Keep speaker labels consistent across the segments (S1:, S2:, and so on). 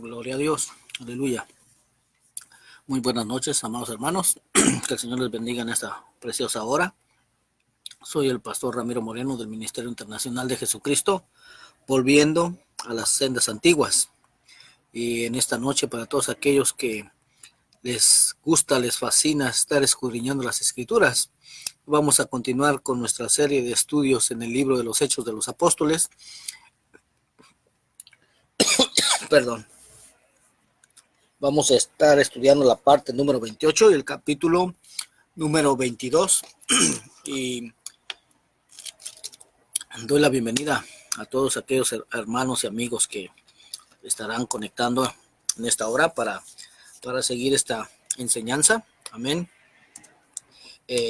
S1: Gloria a Dios. Aleluya. Muy buenas noches, amados hermanos. Que el Señor les bendiga en esta preciosa hora. Soy el pastor Ramiro Moreno del Ministerio Internacional de Jesucristo, volviendo a las sendas antiguas. Y en esta noche, para todos aquellos que les gusta, les fascina estar escudriñando las Escrituras, vamos a continuar con nuestra serie de estudios en el libro de los Hechos de los Apóstoles. Perdón. Vamos a estar estudiando la parte número 28 y el capítulo número 22. Y doy la bienvenida a todos aquellos hermanos y amigos que estarán conectando en esta hora para seguir esta enseñanza. Amén.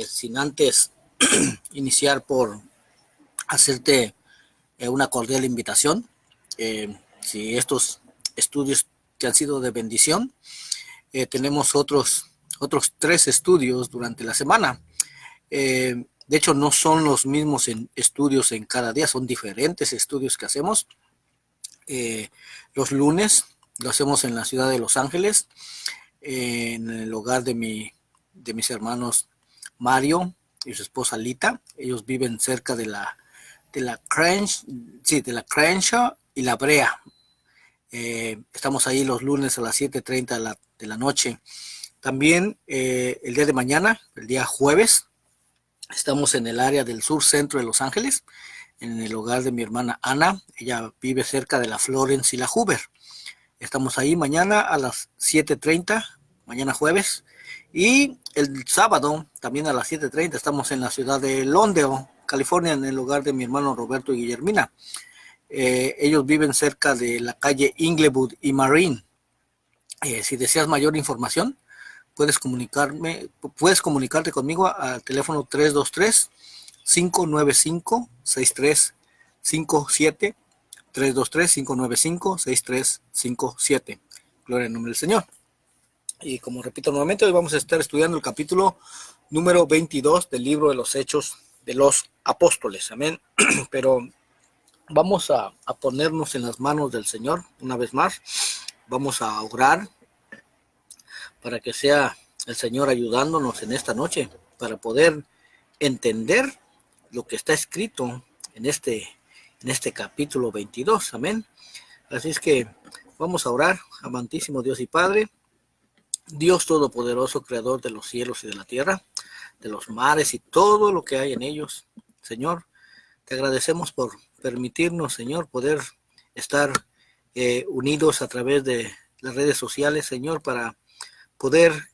S1: Sin antes iniciar por hacerte una cordial invitación. Si estos estudios te han sido de bendición, tenemos otros 3 estudios durante la semana. De hecho, no son los mismos estudios en cada día, son diferentes estudios que hacemos. Los lunes lo hacemos en la ciudad de Los Ángeles, en el hogar de mis hermanos Mario y su esposa Lita. Ellos viven cerca de la Crenshaw y la Brea. Estamos ahí los lunes a las 7:30 de la noche. También el día de mañana, el día jueves, estamos en el área del sur centro de Los Ángeles, en el hogar de mi hermana Ana. Ella vive cerca de la Florence y la Hoover. Estamos ahí mañana a las 7:30, mañana jueves. Y el sábado, también a las 7:30, estamos en la ciudad de Lawndale, California, en el hogar de mi hermano Roberto y Guillermina. Ellos viven cerca de la calle Inglewood y Marine. Si deseas mayor información, puedes comunicarte conmigo al teléfono 323-595-6357, 323-595-6357. Gloria al nombre del Señor. Y como repito nuevamente, hoy vamos a estar estudiando el capítulo número 22 del libro de los Hechos de los Apóstoles. Amén. Pero vamos a ponernos en las manos del Señor una vez más. Vamos a orar para que sea el Señor ayudándonos en esta noche para poder entender lo que está escrito en este capítulo 22. Amén. Así es que vamos a orar. Amantísimo Dios y Padre, Dios Todopoderoso, Creador de los cielos y de la tierra, de los mares y todo lo que hay en ellos. Señor, te agradecemos por permitirnos, Señor, poder estar unidos a través de las redes sociales, Señor, para poder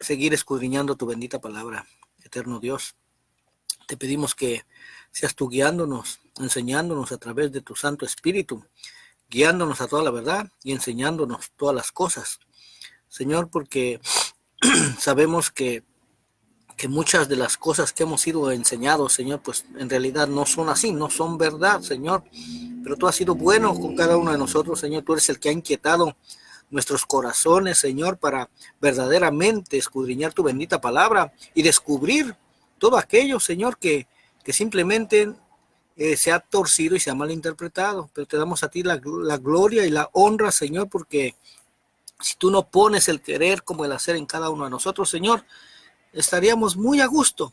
S1: seguir escudriñando tu bendita palabra. Eterno Dios, te pedimos que seas tú guiándonos, enseñándonos a través de tu Santo Espíritu, guiándonos a toda la verdad y enseñándonos todas las cosas. Señor, porque sabemos que muchas de las cosas que hemos sido enseñados, Señor, pues en realidad no son así, no son verdad, Señor. Pero tú has sido bueno con cada uno de nosotros, Señor. Tú eres el que ha inquietado nuestros corazones, Señor, para verdaderamente escudriñar tu bendita palabra y descubrir todo aquello, Señor, que simplemente se ha torcido y se ha malinterpretado. Pero te damos a ti la gloria y la honra, Señor, porque si tú no pones el querer como el hacer en cada uno de nosotros, Señor, estaríamos muy a gusto,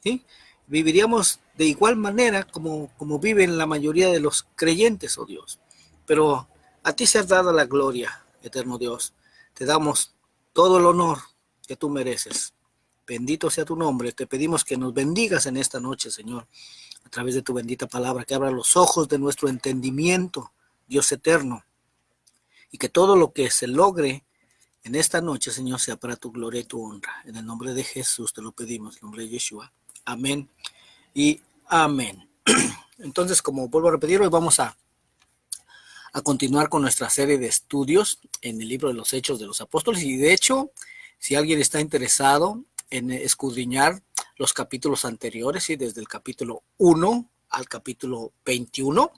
S1: ¿sí? Viviríamos de igual manera como viven la mayoría de los creyentes, oh Dios. Pero a ti se ha dado la gloria, eterno Dios. Te damos todo el honor que tú mereces. Bendito sea tu nombre. Te pedimos que nos bendigas en esta noche, Señor, a través de tu bendita palabra, que abra los ojos de nuestro entendimiento, Dios eterno, y que todo lo que se logre en esta noche, Señor, sea para tu gloria y tu honra. En el nombre de Jesús te lo pedimos, en el nombre de Yeshua. Amén y amén. Entonces, como vuelvo a repetir, hoy vamos a continuar con nuestra serie de estudios en el libro de los Hechos de los Apóstoles. Y de hecho, si alguien está interesado en escudriñar los capítulos anteriores, y desde el capítulo 1 al capítulo 21,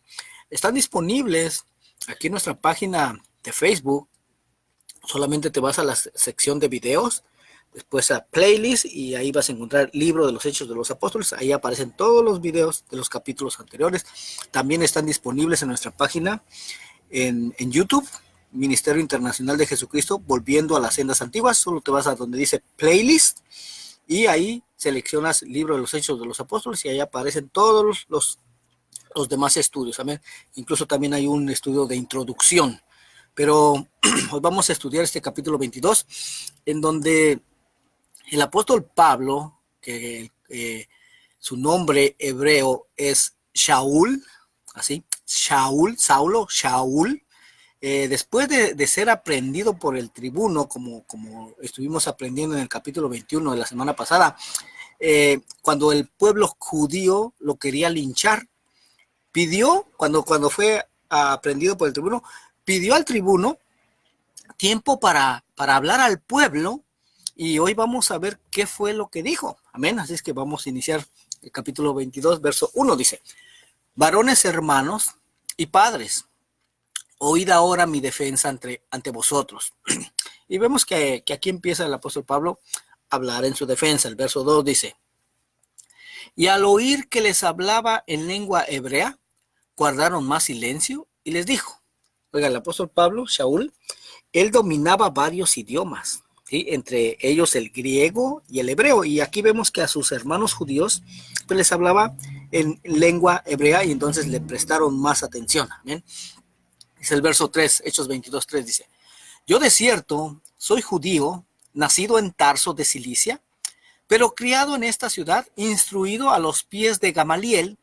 S1: están disponibles aquí en nuestra página de Facebook. Solamente te vas a la sección de videos, después a playlist, y ahí vas a encontrar el libro de los Hechos de los Apóstoles. Ahí aparecen todos los videos de los capítulos anteriores. También están disponibles en nuestra página en YouTube. Ministerio Internacional de Jesucristo, volviendo a las sendas antiguas. Solo te vas a donde dice playlist y ahí seleccionas el libro de los Hechos de los Apóstoles y ahí aparecen todos los demás estudios. Amén. Incluso también hay un estudio de introducción. Pero hoy vamos a estudiar este capítulo 22, en donde el apóstol Pablo, que su nombre hebreo es Shaul, así, Shaul, después de ser aprendido por el tribuno, como estuvimos aprendiendo en el capítulo 21 de la semana pasada, cuando el pueblo judío lo quería linchar, pidió, cuando fue aprendido por el tribuno, pidió al tribuno tiempo para hablar al pueblo, y hoy vamos a ver qué fue lo que dijo. Amén. Así es que vamos a iniciar el capítulo 22, verso 1. Dice: varones hermanos y padres, oíd ahora mi defensa ante vosotros. Y vemos que aquí empieza el apóstol Pablo a hablar en su defensa. El verso 2 dice: y al oír que les hablaba en lengua hebrea, guardaron más silencio, y les dijo. Oiga, el apóstol Pablo, Shaul, él dominaba varios idiomas, ¿sí? Entre ellos el griego y el hebreo. Y aquí vemos que a sus hermanos judíos pues les hablaba en lengua hebrea y entonces le prestaron más atención. ¿Amén? Dice el verso 3, Hechos 22:3, dice: yo de cierto soy judío, nacido en Tarso de Cilicia, pero criado en esta ciudad, instruido a los pies de Gamaliel,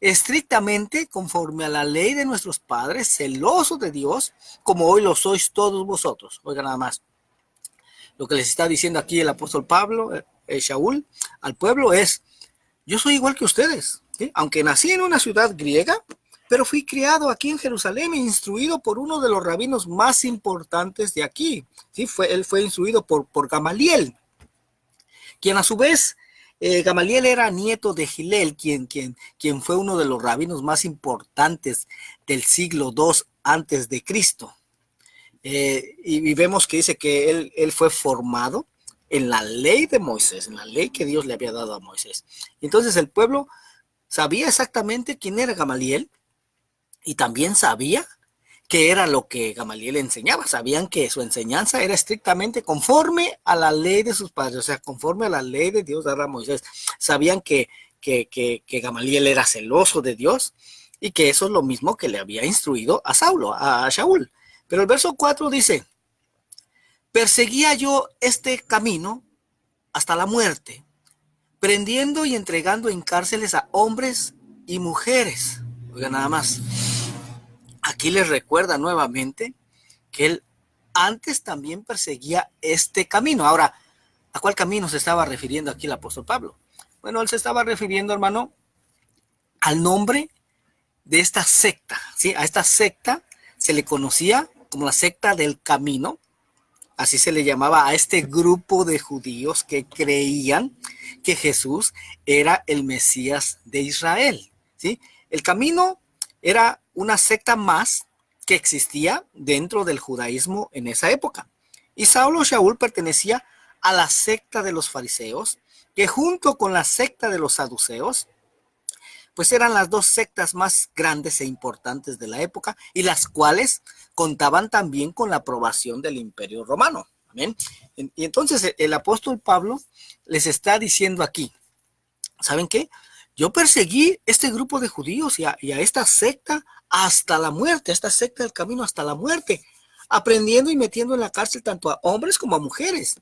S1: estrictamente conforme a la ley de nuestros padres, celoso de Dios, como hoy lo sois todos vosotros. Oiga nada más, lo que les está diciendo aquí el apóstol Pablo, Shaul, al pueblo es: yo soy igual que ustedes, ¿sí? Aunque nací en una ciudad griega, pero fui criado aquí en Jerusalén e instruido por uno de los rabinos más importantes de aquí, ¿sí? Él fue instruido por Gamaliel, quien a su vez, Gamaliel era nieto de Gilel, quien fue uno de los rabinos más importantes del siglo II antes de Cristo. Y vemos que dice que él fue formado en la ley de Moisés, en la ley que Dios le había dado a Moisés. Entonces el pueblo sabía exactamente quién era Gamaliel y también sabía qué era lo que Gamaliel enseñaba. Sabían que su enseñanza era estrictamente conforme a la ley de sus padres, o sea, conforme a la ley de Dios dada a Moisés. Sabían que Gamaliel era celoso de Dios y que eso es lo mismo que le había instruido a Shaul. Pero el verso 4 dice: perseguía yo este camino hasta la muerte, prendiendo y entregando en cárceles a hombres y mujeres. Oiga, nada más. Aquí les recuerda nuevamente que él antes también perseguía este camino. Ahora, ¿a cuál camino se estaba refiriendo aquí el apóstol Pablo? Bueno, él se estaba refiriendo, hermano, al nombre de esta secta, ¿sí? A esta secta se le conocía como la secta del camino. Así se le llamaba a este grupo de judíos que creían que Jesús era el Mesías de Israel, ¿sí? El camino era una secta más que existía dentro del judaísmo en esa época. Y Saulo o Shaul pertenecía a la secta de los fariseos, que junto con la secta de los saduceos, pues eran las dos sectas más grandes e importantes de la época y las cuales contaban también con la aprobación del Imperio Romano. ¿Amén? Y entonces el apóstol Pablo les está diciendo aquí, ¿saben qué? Yo perseguí este grupo de judíos y a esta secta hasta la muerte, esta secta del camino hasta la muerte, aprendiendo y metiendo en la cárcel tanto a hombres como a mujeres,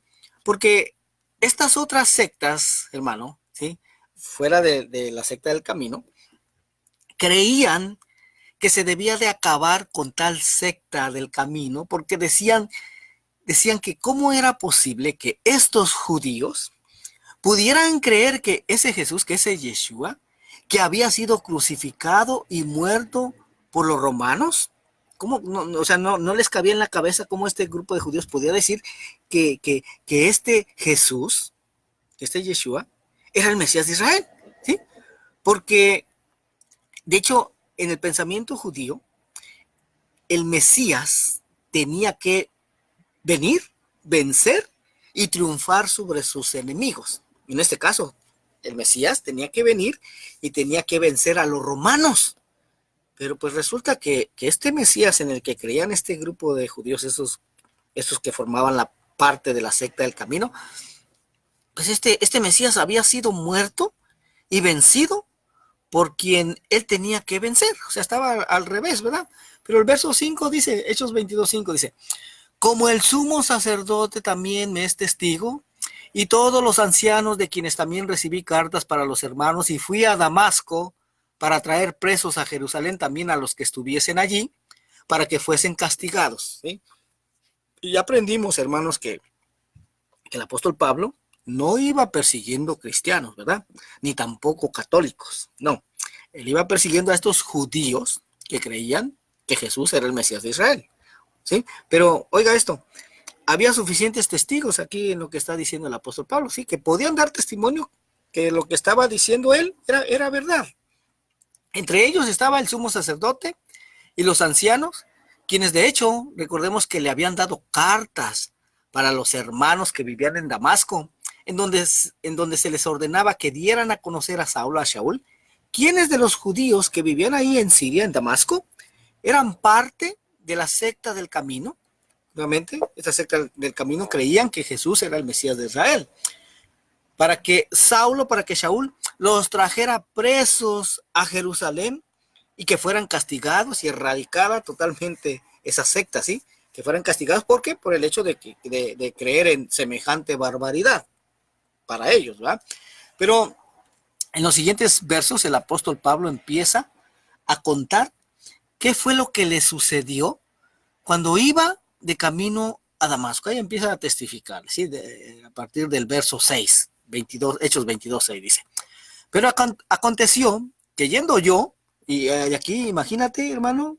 S1: porque estas otras sectas, hermano, ¿sí? Fuera de la secta del camino, creían que se debía de acabar con tal secta del camino, porque decían que cómo era posible que estos judíos pudieran creer que ese Jesús, que ese Yeshua, que había sido crucificado y muerto por los romanos, ¿cómo? O sea, no les cabía en la cabeza cómo este grupo de judíos podía decir que este Jesús, que este Yeshua, era el Mesías de Israel, ¿sí? Porque, de hecho, en el pensamiento judío, el Mesías tenía que venir, vencer y triunfar sobre sus enemigos. En este caso, el Mesías tenía que venir y tenía que vencer a los romanos. Pero pues resulta que este Mesías en el que creían este grupo de judíos, esos que formaban la parte de la secta del camino, pues este Mesías había sido muerto y vencido por quien él tenía que vencer. O sea, estaba al revés, ¿verdad? Pero el verso 5 dice, Hechos 22:5 dice, como el sumo sacerdote también me es testigo, y todos los ancianos de quienes también recibí cartas para los hermanos, y fui a Damasco para traer presos a Jerusalén también a los que estuviesen allí, para que fuesen castigados. ¿Sí? Y aprendimos, hermanos, que el apóstol Pablo no iba persiguiendo cristianos, ¿verdad? Ni tampoco católicos, no. Él iba persiguiendo a estos judíos que creían que Jesús era el Mesías de Israel, ¿sí? Pero oiga esto, había suficientes testigos aquí en lo que está diciendo el apóstol Pablo, ¿sí? Que podían dar testimonio que lo que estaba diciendo él era verdad. Entre ellos estaba el sumo sacerdote y los ancianos, quienes de hecho, recordemos que le habían dado cartas para los hermanos que vivían en Damasco, en donde se les ordenaba que dieran a conocer a Saulo, a Shaul, quienes de los judíos que vivían ahí en Siria, en Damasco, eran parte de la secta del camino. Nuevamente, esta secta del camino creían que Jesús era el Mesías de Israel. Para que Shaul los trajera presos a Jerusalén y que fueran castigados y erradicada totalmente esa secta, ¿sí? Que fueran castigados, ¿por qué? Por el hecho de creer en semejante barbaridad para ellos, ¿verdad? Pero en los siguientes versos el apóstol Pablo empieza a contar qué fue lo que le sucedió cuando iba de camino a Damasco. Ahí empieza a testificar, ¿sí? A partir del verso 6, 22, Hechos 22:6 dice. Pero aconteció que yendo yo, y aquí imagínate, hermano,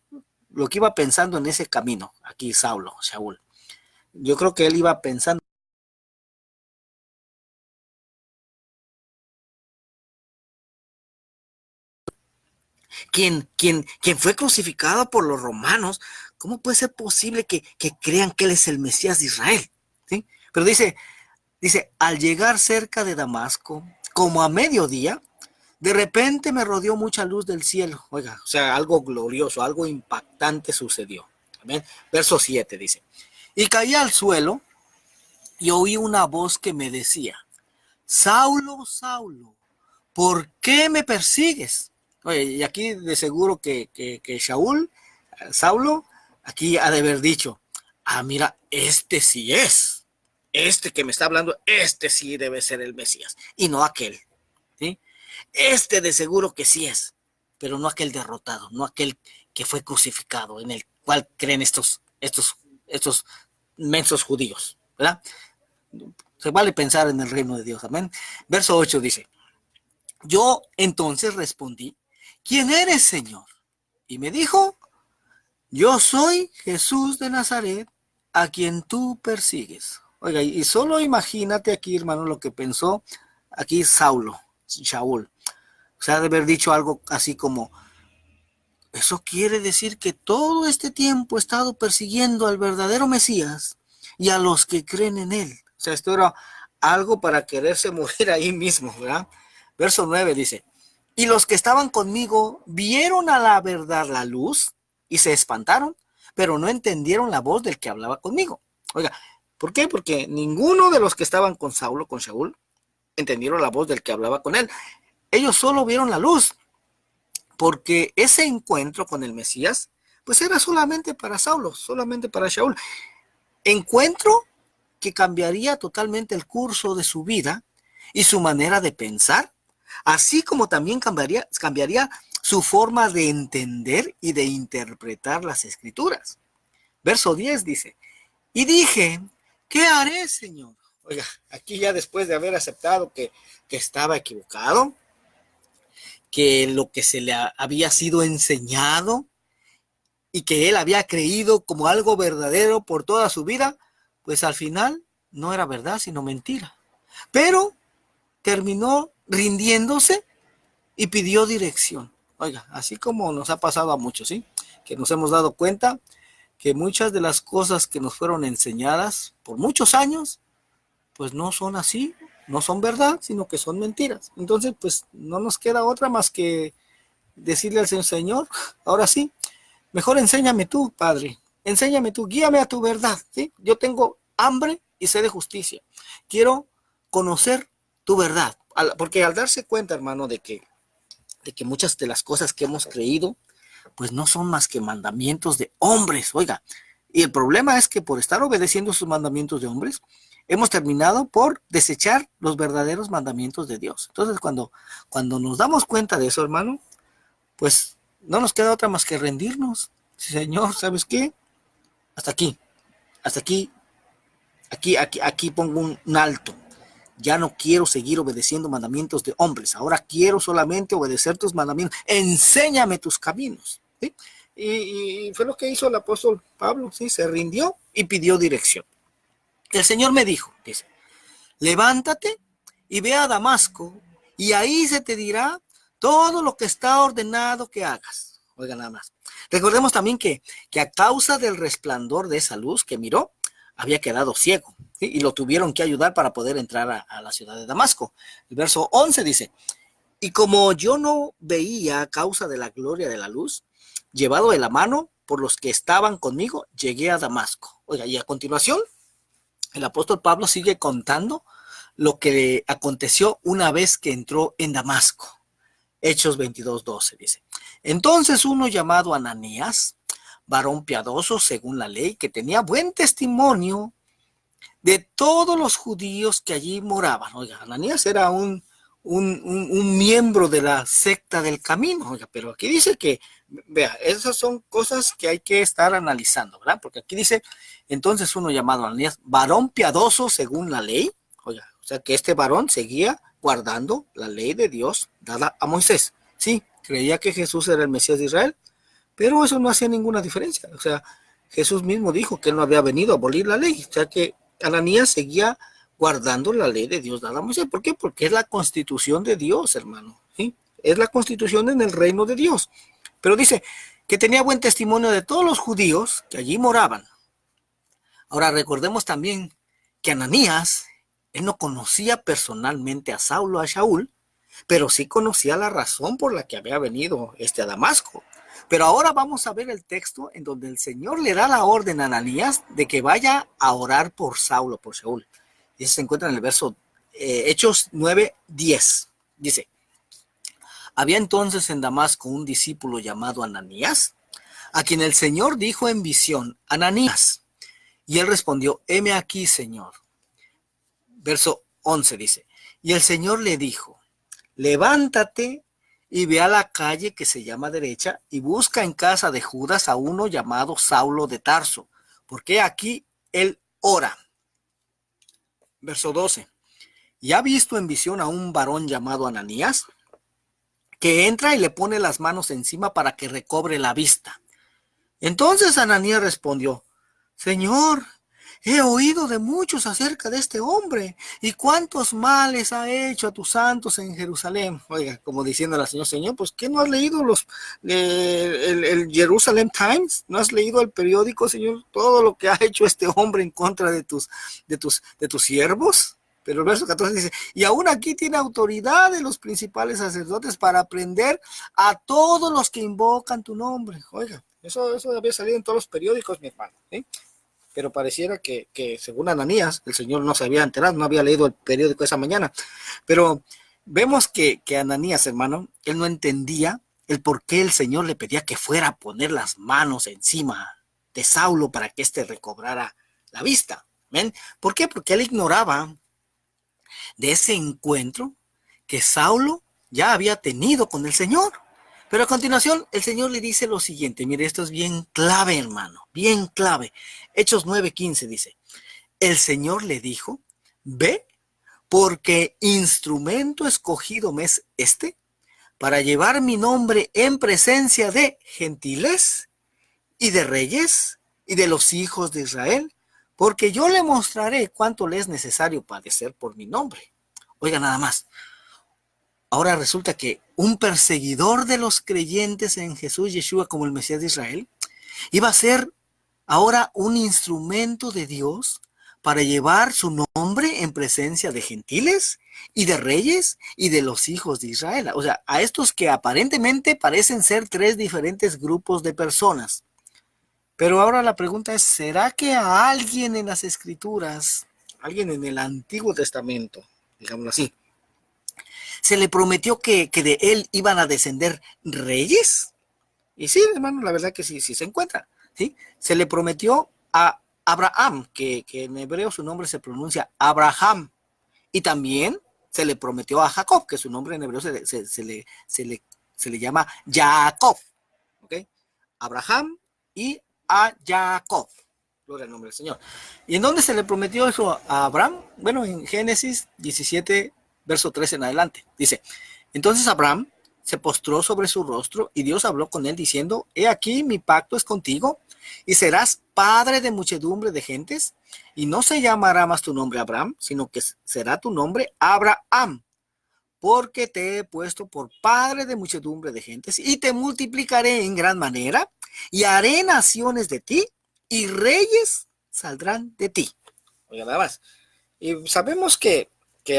S1: lo que iba pensando en ese camino, aquí Shaul. Yo creo que él iba pensando, quien fue crucificado por los romanos, ¿cómo puede ser posible que crean que él es el Mesías de Israel? ¿Sí? Pero dice, al llegar cerca de Damasco, como a mediodía, de repente me rodeó mucha luz del cielo. Oiga, o sea, algo glorioso, algo impactante sucedió. Amén. Verso 7 dice, y caí al suelo y oí una voz que me decía, Saulo, Saulo, ¿por qué me persigues? Oye, y aquí de seguro que Saulo, aquí ha de haber dicho, mira, este sí es, este que me está hablando, este sí debe ser el Mesías, y no aquel, ¿sí? Este de seguro que sí es, pero no aquel derrotado, no aquel que fue crucificado, en el cual creen estos mensos judíos, ¿verdad? Se vale pensar en el reino de Dios, amén. Verso 8 dice, yo entonces respondí, ¿quién eres, Señor? Y me dijo, yo soy Jesús de Nazaret, a quien tú persigues. Oiga, y solo imagínate aquí, hermano, lo que pensó aquí Shaul. O sea, de haber dicho algo así como, eso quiere decir que todo este tiempo he estado persiguiendo al verdadero Mesías y a los que creen en él. O sea, esto era algo para quererse morir ahí mismo, ¿verdad? Verso 9 dice, y los que estaban conmigo vieron a la verdad la luz y se espantaron, pero no entendieron la voz del que hablaba conmigo. Oiga, ¿por qué? Porque ninguno de los que estaban con Shaul, entendieron la voz del que hablaba con él. Ellos solo vieron la luz, porque ese encuentro con el Mesías, pues era solamente para Saulo, solamente para Shaul. Encuentro que cambiaría totalmente el curso de su vida y su manera de pensar, así como también cambiaría su forma de entender y de interpretar las escrituras. Verso 10 dice, y dije, ¿qué haré, Señor? Oiga, aquí ya después de haber aceptado que estaba equivocado, que lo que se le había sido enseñado y que él había creído como algo verdadero por toda su vida, pues al final no era verdad, sino mentira. Pero terminó rindiéndose y pidió dirección. Oiga, así como nos ha pasado a muchos, ¿sí? Que nos hemos dado cuenta que muchas de las cosas que nos fueron enseñadas por muchos años, pues no son así, no son verdad, sino que son mentiras. Entonces, pues no nos queda otra más que decirle al Señor, Señor, ahora sí, mejor enséñame tú, Padre, enséñame tú, guíame a tu verdad, ¿sí? Yo tengo hambre y sed de justicia. Quiero conocer tu verdad, porque al darse cuenta, hermano, de que muchas de las cosas que hemos creído, pues no son más que mandamientos de hombres, oiga. Y el problema es que por estar obedeciendo sus mandamientos de hombres, hemos terminado por desechar los verdaderos mandamientos de Dios. Entonces, cuando nos damos cuenta de eso, hermano, pues no nos queda otra más que rendirnos. Señor, ¿sabes qué? Hasta aquí, hasta aquí, aquí pongo un alto. Ya no quiero seguir obedeciendo mandamientos de hombres. Ahora quiero solamente obedecer tus mandamientos. Enséñame tus caminos. ¿Sí? Y fue lo que hizo el apóstol Pablo. ¿Sí? Se rindió y pidió dirección. El Señor me dijo, dice, levántate y ve a Damasco y ahí se te dirá todo lo que está ordenado que hagas. Oiga nada más. Recordemos también que a causa del resplandor de esa luz que miró, había quedado ciego, ¿sí? Y lo tuvieron que ayudar para poder entrar a la ciudad de Damasco. El verso 11 dice, y como yo no veía a causa de la gloria de la luz, llevado de la mano por los que estaban conmigo, llegué a Damasco. Oiga, y a continuación, el apóstol Pablo sigue contando lo que le aconteció una vez que entró en Damasco. Hechos 22:12 dice, entonces uno llamado Ananías, varón piadoso según la ley, que tenía buen testimonio de todos los judíos que allí moraban. Oiga, Ananías era un miembro de la secta del camino. Oiga, pero aquí dice que, vea, esas son cosas que hay que estar analizando, ¿verdad? Porque aquí dice, entonces uno llamado Ananías, varón piadoso según la ley. Oiga, o sea que este varón seguía guardando la ley de Dios dada a Moisés. Sí, creía que Jesús era el Mesías de Israel, pero eso no hacía ninguna diferencia. O sea, Jesús mismo dijo que él no había venido a abolir la ley. O sea que Ananías seguía guardando la ley de Dios dada a Moisés. ¿Por qué? Porque es la constitución de Dios, hermano. ¿Sí? Es la constitución en el reino de Dios. Pero dice que tenía buen testimonio de todos los judíos que allí moraban. Ahora recordemos también que Ananías, él no conocía personalmente a Saulo, a Shaul, pero sí conocía la razón por la que había venido a Damasco. Pero ahora vamos a ver el texto en donde el Señor le da la orden a Ananías de que vaya a orar por Saulo, por Shaul. Y eso se encuentra en el verso Hechos 9:10. Dice, había entonces en Damasco un discípulo llamado Ananías, a quien el Señor dijo en visión, Ananías. Y él respondió, heme aquí, Señor. Verso 11 dice, y el Señor le dijo, levántate y ve a la calle que se llama derecha y busca en casa de Judas a uno llamado Saulo de Tarso, porque aquí él ora. Verso 12, y ha visto en visión a un varón llamado Ananías, que entra y le pone las manos encima para que recobre la vista. Entonces Ananías respondió, Señor, he oído de muchos acerca de este hombre y cuántos males ha hecho a tus santos en Jerusalén. Oiga, como diciendo al Señor, Señor, pues ¿qué no has leído el Jerusalem Times? ¿No has leído el periódico, Señor? Todo lo que ha hecho este hombre en contra de tus siervos. Pero el verso 14 dice, y aún aquí tiene autoridad de los principales sacerdotes para prender a todos los que invocan tu nombre. Oiga, eso había salido en todos los periódicos, mi hermano, ¿sí? Pero pareciera que según Ananías, el Señor no se había enterado, no había leído el periódico esa mañana. Pero vemos que Ananías, hermano, él no entendía el por qué el Señor le pedía que fuera a poner las manos encima de Saulo para que éste recobrara la vista. ¿Ven? ¿Por qué? Porque él ignoraba de ese encuentro que Saulo ya había tenido con el Señor. Pero a continuación el Señor le dice lo siguiente, mire, esto es bien clave, hermano, bien clave. Hechos 9:15 dice, el Señor le dijo, ve, porque instrumento escogido me es para llevar mi nombre en presencia de gentiles y de reyes y de los hijos de Israel, porque yo le mostraré cuánto le es necesario padecer por mi nombre. Oiga, nada más. Ahora resulta que un perseguidor de los creyentes en Jesús Yeshua como el Mesías de Israel iba a ser ahora un instrumento de Dios para llevar su nombre en presencia de gentiles y de reyes y de los hijos de Israel. O sea, a estos que aparentemente parecen ser tres diferentes grupos de personas. Pero ahora la pregunta es, ¿será que a alguien en las Escrituras, alguien en el Antiguo Testamento, digámoslo así, se le prometió que de él iban a descender reyes? Y sí, hermano, la verdad que sí, sí se encuentra. ¿Sí? Se le prometió a Abraham, que en hebreo su nombre se pronuncia Abraham. Y también se le prometió a Jacob, que su nombre en hebreo se le llama Jacob. ¿Ok? Abraham y a Jacob. Gloria al nombre del Señor. ¿Y en dónde se le prometió eso a Abraham? Bueno, en Génesis 17, verso 3 en adelante. Dice, entonces Abraham se postró sobre su rostro y Dios habló con él diciendo, he aquí mi pacto es contigo y serás padre de muchedumbre de gentes y no se llamará más tu nombre Abraham, sino que será tu nombre Abraham, porque te he puesto por padre de muchedumbre de gentes y te multiplicaré en gran manera y haré naciones de ti y reyes saldrán de ti. Oiga, nada más. Y sabemos que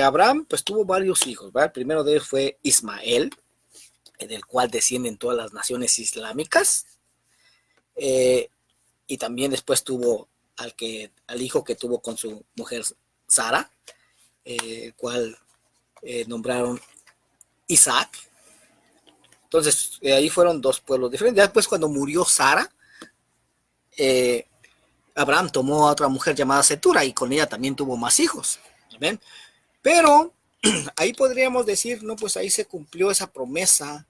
S1: Abraham pues tuvo varios hijos, ¿verdad? El primero de ellos fue Ismael, del cual descienden todas las naciones islámicas. Y también después tuvo al hijo que tuvo con su mujer Sara, el cual nombraron Isaac. Entonces, ahí fueron dos pueblos diferentes. Ya después, cuando murió Sara, Abraham tomó a otra mujer llamada Setura y con ella también tuvo más hijos. ¿Ven? Pero ahí podríamos decir, no, pues ahí se cumplió esa promesa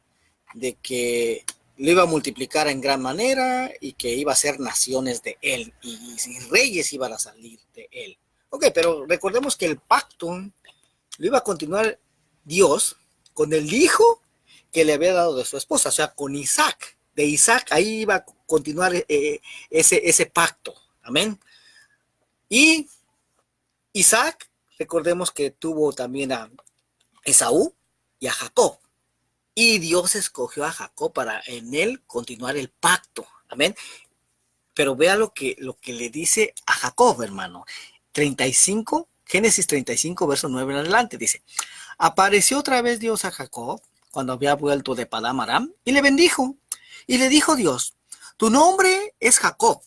S1: de que lo iba a multiplicar en gran manera y que iba a ser naciones de él y reyes iban a salir de él. Ok, pero recordemos que el pacto lo iba a continuar Dios con el hijo que le había dado de su esposa, o sea, con Isaac. De Isaac ahí iba a continuar ese pacto. Amén. Y Isaac, recordemos que tuvo también a Esaú y a Jacob. Y Dios escogió a Jacob para en él continuar el pacto. Amén. Pero vea lo que le dice a Jacob, hermano. 35, Génesis 35, verso 9 en adelante, dice, apareció otra vez Dios a Jacob cuando había vuelto de Padán Aram y le bendijo. Y le dijo Dios, tu nombre es Jacob.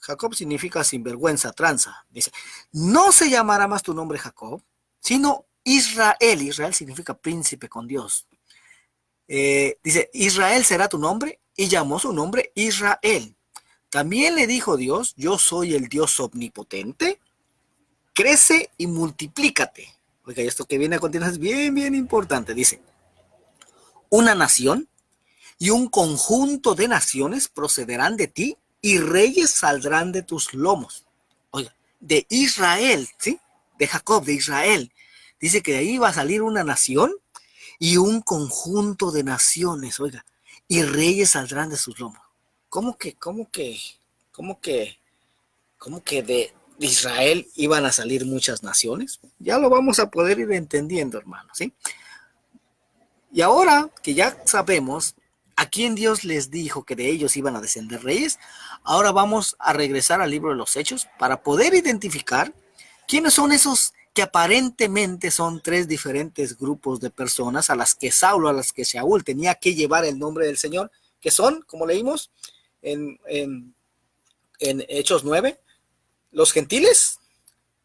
S1: Jacob significa sinvergüenza, tranza. Dice, no se llamará más tu nombre Jacob, sino Israel. Israel significa príncipe con Dios. Dice, Israel será tu nombre, y llamó su nombre Israel. También le dijo Dios, yo soy el Dios omnipotente, crece y multiplícate. Oiga, esto que viene a continuación es bien, bien importante. Dice, una nación y un conjunto de naciones procederán de ti y reyes saldrán de tus lomos. Oiga, de Israel, ¿sí? De Jacob, de Israel. Dice que de ahí va a salir una nación y un conjunto de naciones, oiga, y reyes saldrán de sus lomos. ¿Cómo que de Israel iban a salir muchas naciones? Ya lo vamos a poder ir entendiendo, hermano, ¿sí? Y ahora que ya sabemos a quién Dios les dijo que de ellos iban a descender reyes, ahora vamos a regresar al libro de los Hechos para poder identificar quiénes son esos que aparentemente son tres diferentes grupos de personas a las que Saulo, a las que Saúl tenía que llevar el nombre del Señor, que son, como leímos en Hechos 9, los gentiles,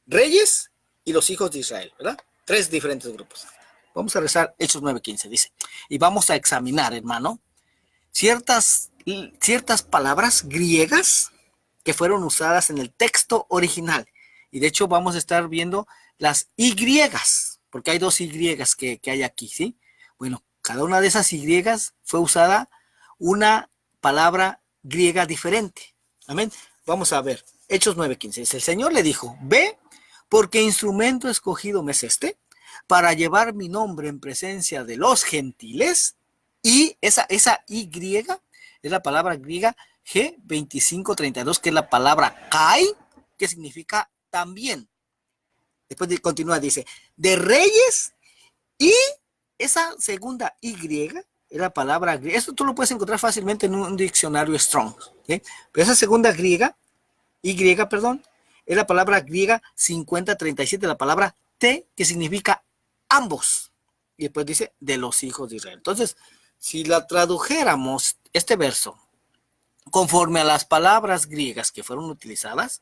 S1: reyes y los hijos de Israel, ¿verdad? Tres diferentes grupos. Vamos a rezar Hechos 9:15, dice. Y vamos a examinar, hermano, ciertas palabras griegas que fueron usadas en el texto original. Y de hecho vamos a estar viendo las Y, porque hay dos Y que hay aquí, ¿sí? Bueno, cada una de esas Y fue usada una palabra griega diferente. Amén. Vamos a ver. Hechos 9:15. El Señor le dijo, ve, porque instrumento escogido me es este, para llevar mi nombre en presencia de los gentiles. Y esa Y es la palabra griega G2532, que es la palabra kai, que significa también. Después continúa, dice, de reyes, y esa segunda Y es la palabra griega. Esto tú lo puedes encontrar fácilmente en un diccionario Strong, ¿sí? Pero esa segunda Y, perdón, es la palabra griega 5037, la palabra te, que significa ambos. Y después dice de los hijos de Israel. Entonces, si la tradujéramos este verso conforme a las palabras griegas que fueron utilizadas,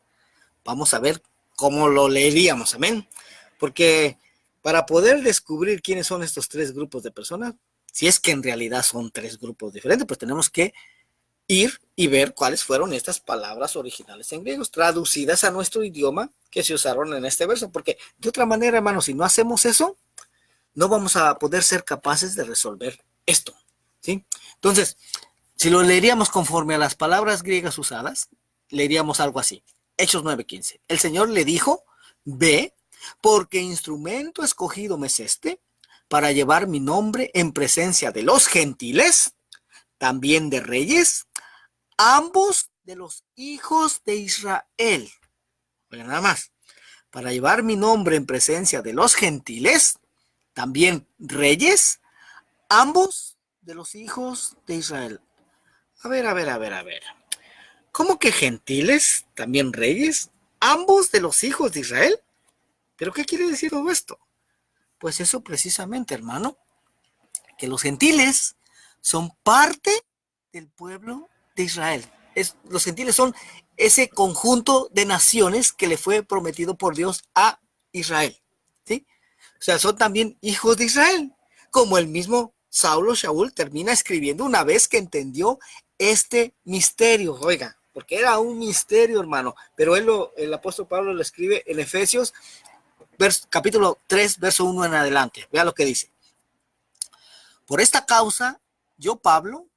S1: vamos a ver cómo lo leeríamos, amén. Porque para poder descubrir quiénes son estos tres grupos de personas, si es que en realidad son tres grupos diferentes, pues tenemos que ir y ver cuáles fueron estas palabras originales en griego, traducidas a nuestro idioma que se usaron en este verso. Porque de otra manera, hermanos, si no hacemos eso, no vamos a poder ser capaces de resolver esto, ¿sí? Entonces, si lo leeríamos conforme a las palabras griegas usadas, leeríamos algo así. Hechos 9:15. El Señor le dijo, ve, porque instrumento escogido me es este, para llevar mi nombre en presencia de los gentiles, también de reyes, ambos de los hijos de Israel. Oigan, nada más. Para llevar mi nombre en presencia de los gentiles, también reyes, ambos de los hijos de Israel. A ver. ¿Cómo que gentiles, también reyes, ambos de los hijos de Israel? ¿Pero qué quiere decir todo esto? Pues eso precisamente, hermano, que los gentiles son parte del pueblo de Israel. Los gentiles son ese conjunto de naciones que le fue prometido por Dios a Israel, ¿sí? O sea, son también hijos de Israel, como el mismo Saulo Shaul termina escribiendo una vez que entendió este misterio, oiga, porque era un misterio, hermano, pero el apóstol Pablo lo escribe en Efesios, capítulo 3, verso 1 en adelante. Vea lo que dice. Por esta causa, yo, Pablo,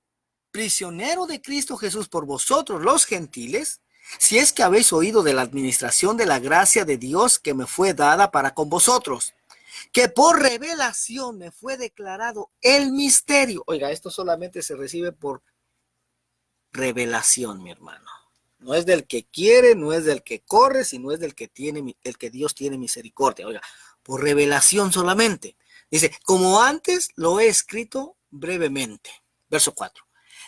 S1: prisionero de Cristo Jesús por vosotros los gentiles, si es que habéis oído de la administración de la gracia de Dios que me fue dada para con vosotros, que por revelación me fue declarado el misterio. Oiga, esto solamente se recibe por revelación, mi hermano. No es del que quiere, no es del que corre, sino es del que Dios tiene misericordia. Oiga, por revelación solamente. Dice, como antes lo he escrito brevemente. Verso 4.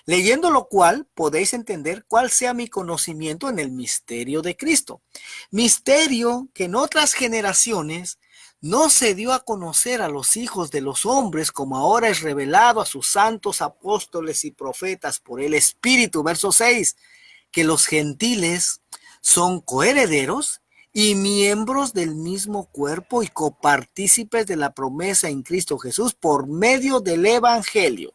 S1: Leyendo lo cual podéis entender cuál sea mi conocimiento en el misterio de Cristo. Misterio que en otras generaciones no se dio a conocer a los hijos de los hombres, como ahora es revelado a sus santos apóstoles y profetas por el Espíritu. Verso 6, que los gentiles son coherederos y miembros del mismo cuerpo y copartícipes de la promesa en Cristo Jesús por medio del Evangelio.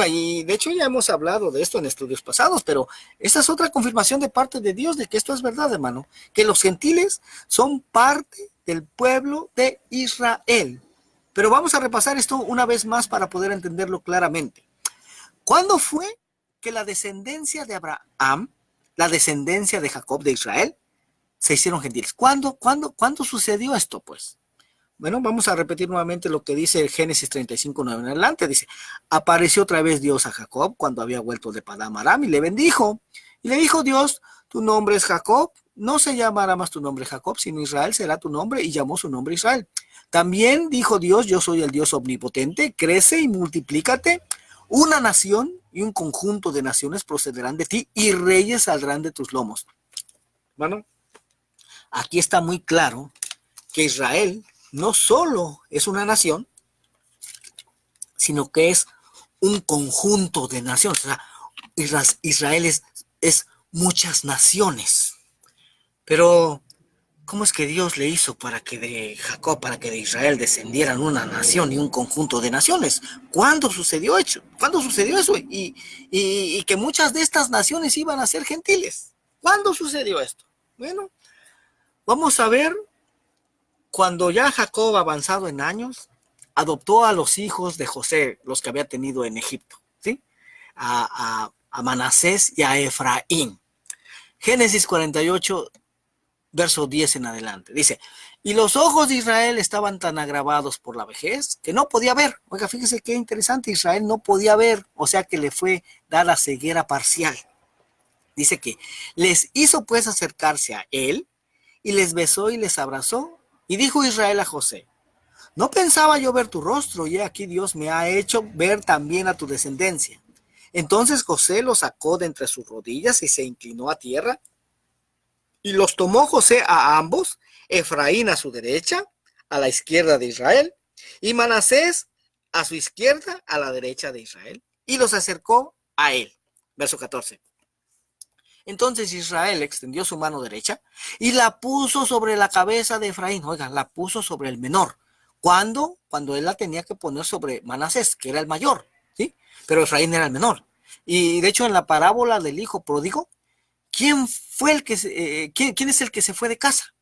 S1: Y de hecho ya hemos hablado de esto en estudios pasados, pero esta es otra confirmación de parte de Dios de que esto es verdad, hermano, que los gentiles son parte del pueblo de Israel. Pero vamos a repasar esto una vez más para poder entenderlo claramente. ¿Cuándo fue que la descendencia de Abraham, la descendencia de Jacob, de Israel, se hicieron gentiles? ¿Cuándo sucedió esto, pues? Bueno, vamos a repetir nuevamente lo que dice Génesis 35:9 en adelante. Dice, apareció otra vez Dios a Jacob cuando había vuelto de Padán Aram y le bendijo. Y le dijo Dios, tu nombre es Jacob, no se llamará más tu nombre Jacob, sino Israel será tu nombre, y llamó su nombre Israel. También dijo Dios, yo soy el Dios omnipotente, crece y multiplícate. Una nación y un conjunto de naciones procederán de ti y reyes saldrán de tus lomos. Bueno, aquí está muy claro que Israel no solo es una nación, sino que es un conjunto de naciones. O sea, Israel es muchas naciones. Pero, ¿cómo es que Dios le hizo para que de Jacob, para que de Israel descendieran una nación y un conjunto de naciones? ¿Cuándo sucedió eso? ¿Cuándo sucedió eso? Y que muchas de estas naciones iban a ser gentiles. ¿Cuándo sucedió esto? Bueno, vamos a ver. Cuando ya Jacob, avanzado en años, adoptó a los hijos de José, los que había tenido en Egipto, ¿sí? A Manasés y a Efraín. Génesis 48, verso 10 en adelante. Dice, y los ojos de Israel estaban tan agravados por la vejez que no podía ver. Oiga, fíjese qué interesante, Israel no podía ver, o sea que le fue dada ceguera parcial. Dice que les hizo pues acercarse a él y les besó y les abrazó. Y dijo Israel a José, no pensaba yo ver tu rostro, y aquí Dios me ha hecho ver también a tu descendencia. Entonces José lo sacó de entre sus rodillas y se inclinó a tierra Y los tomó José a ambos, Efraín a su derecha, a la izquierda de Israel, y Manasés a su izquierda, a la derecha de Israel, y los acercó a él. Verso 14. Entonces Israel extendió su mano derecha y la puso sobre la cabeza de Efraín. Oigan, la puso sobre el menor. ¿Cuándo? Cuando él la tenía que poner sobre Manasés, que era el mayor, ¿sí? Pero Efraín era el menor. Y de hecho, en la parábola del hijo pródigo, ¿quién fue el que quién es el que se fue de casa?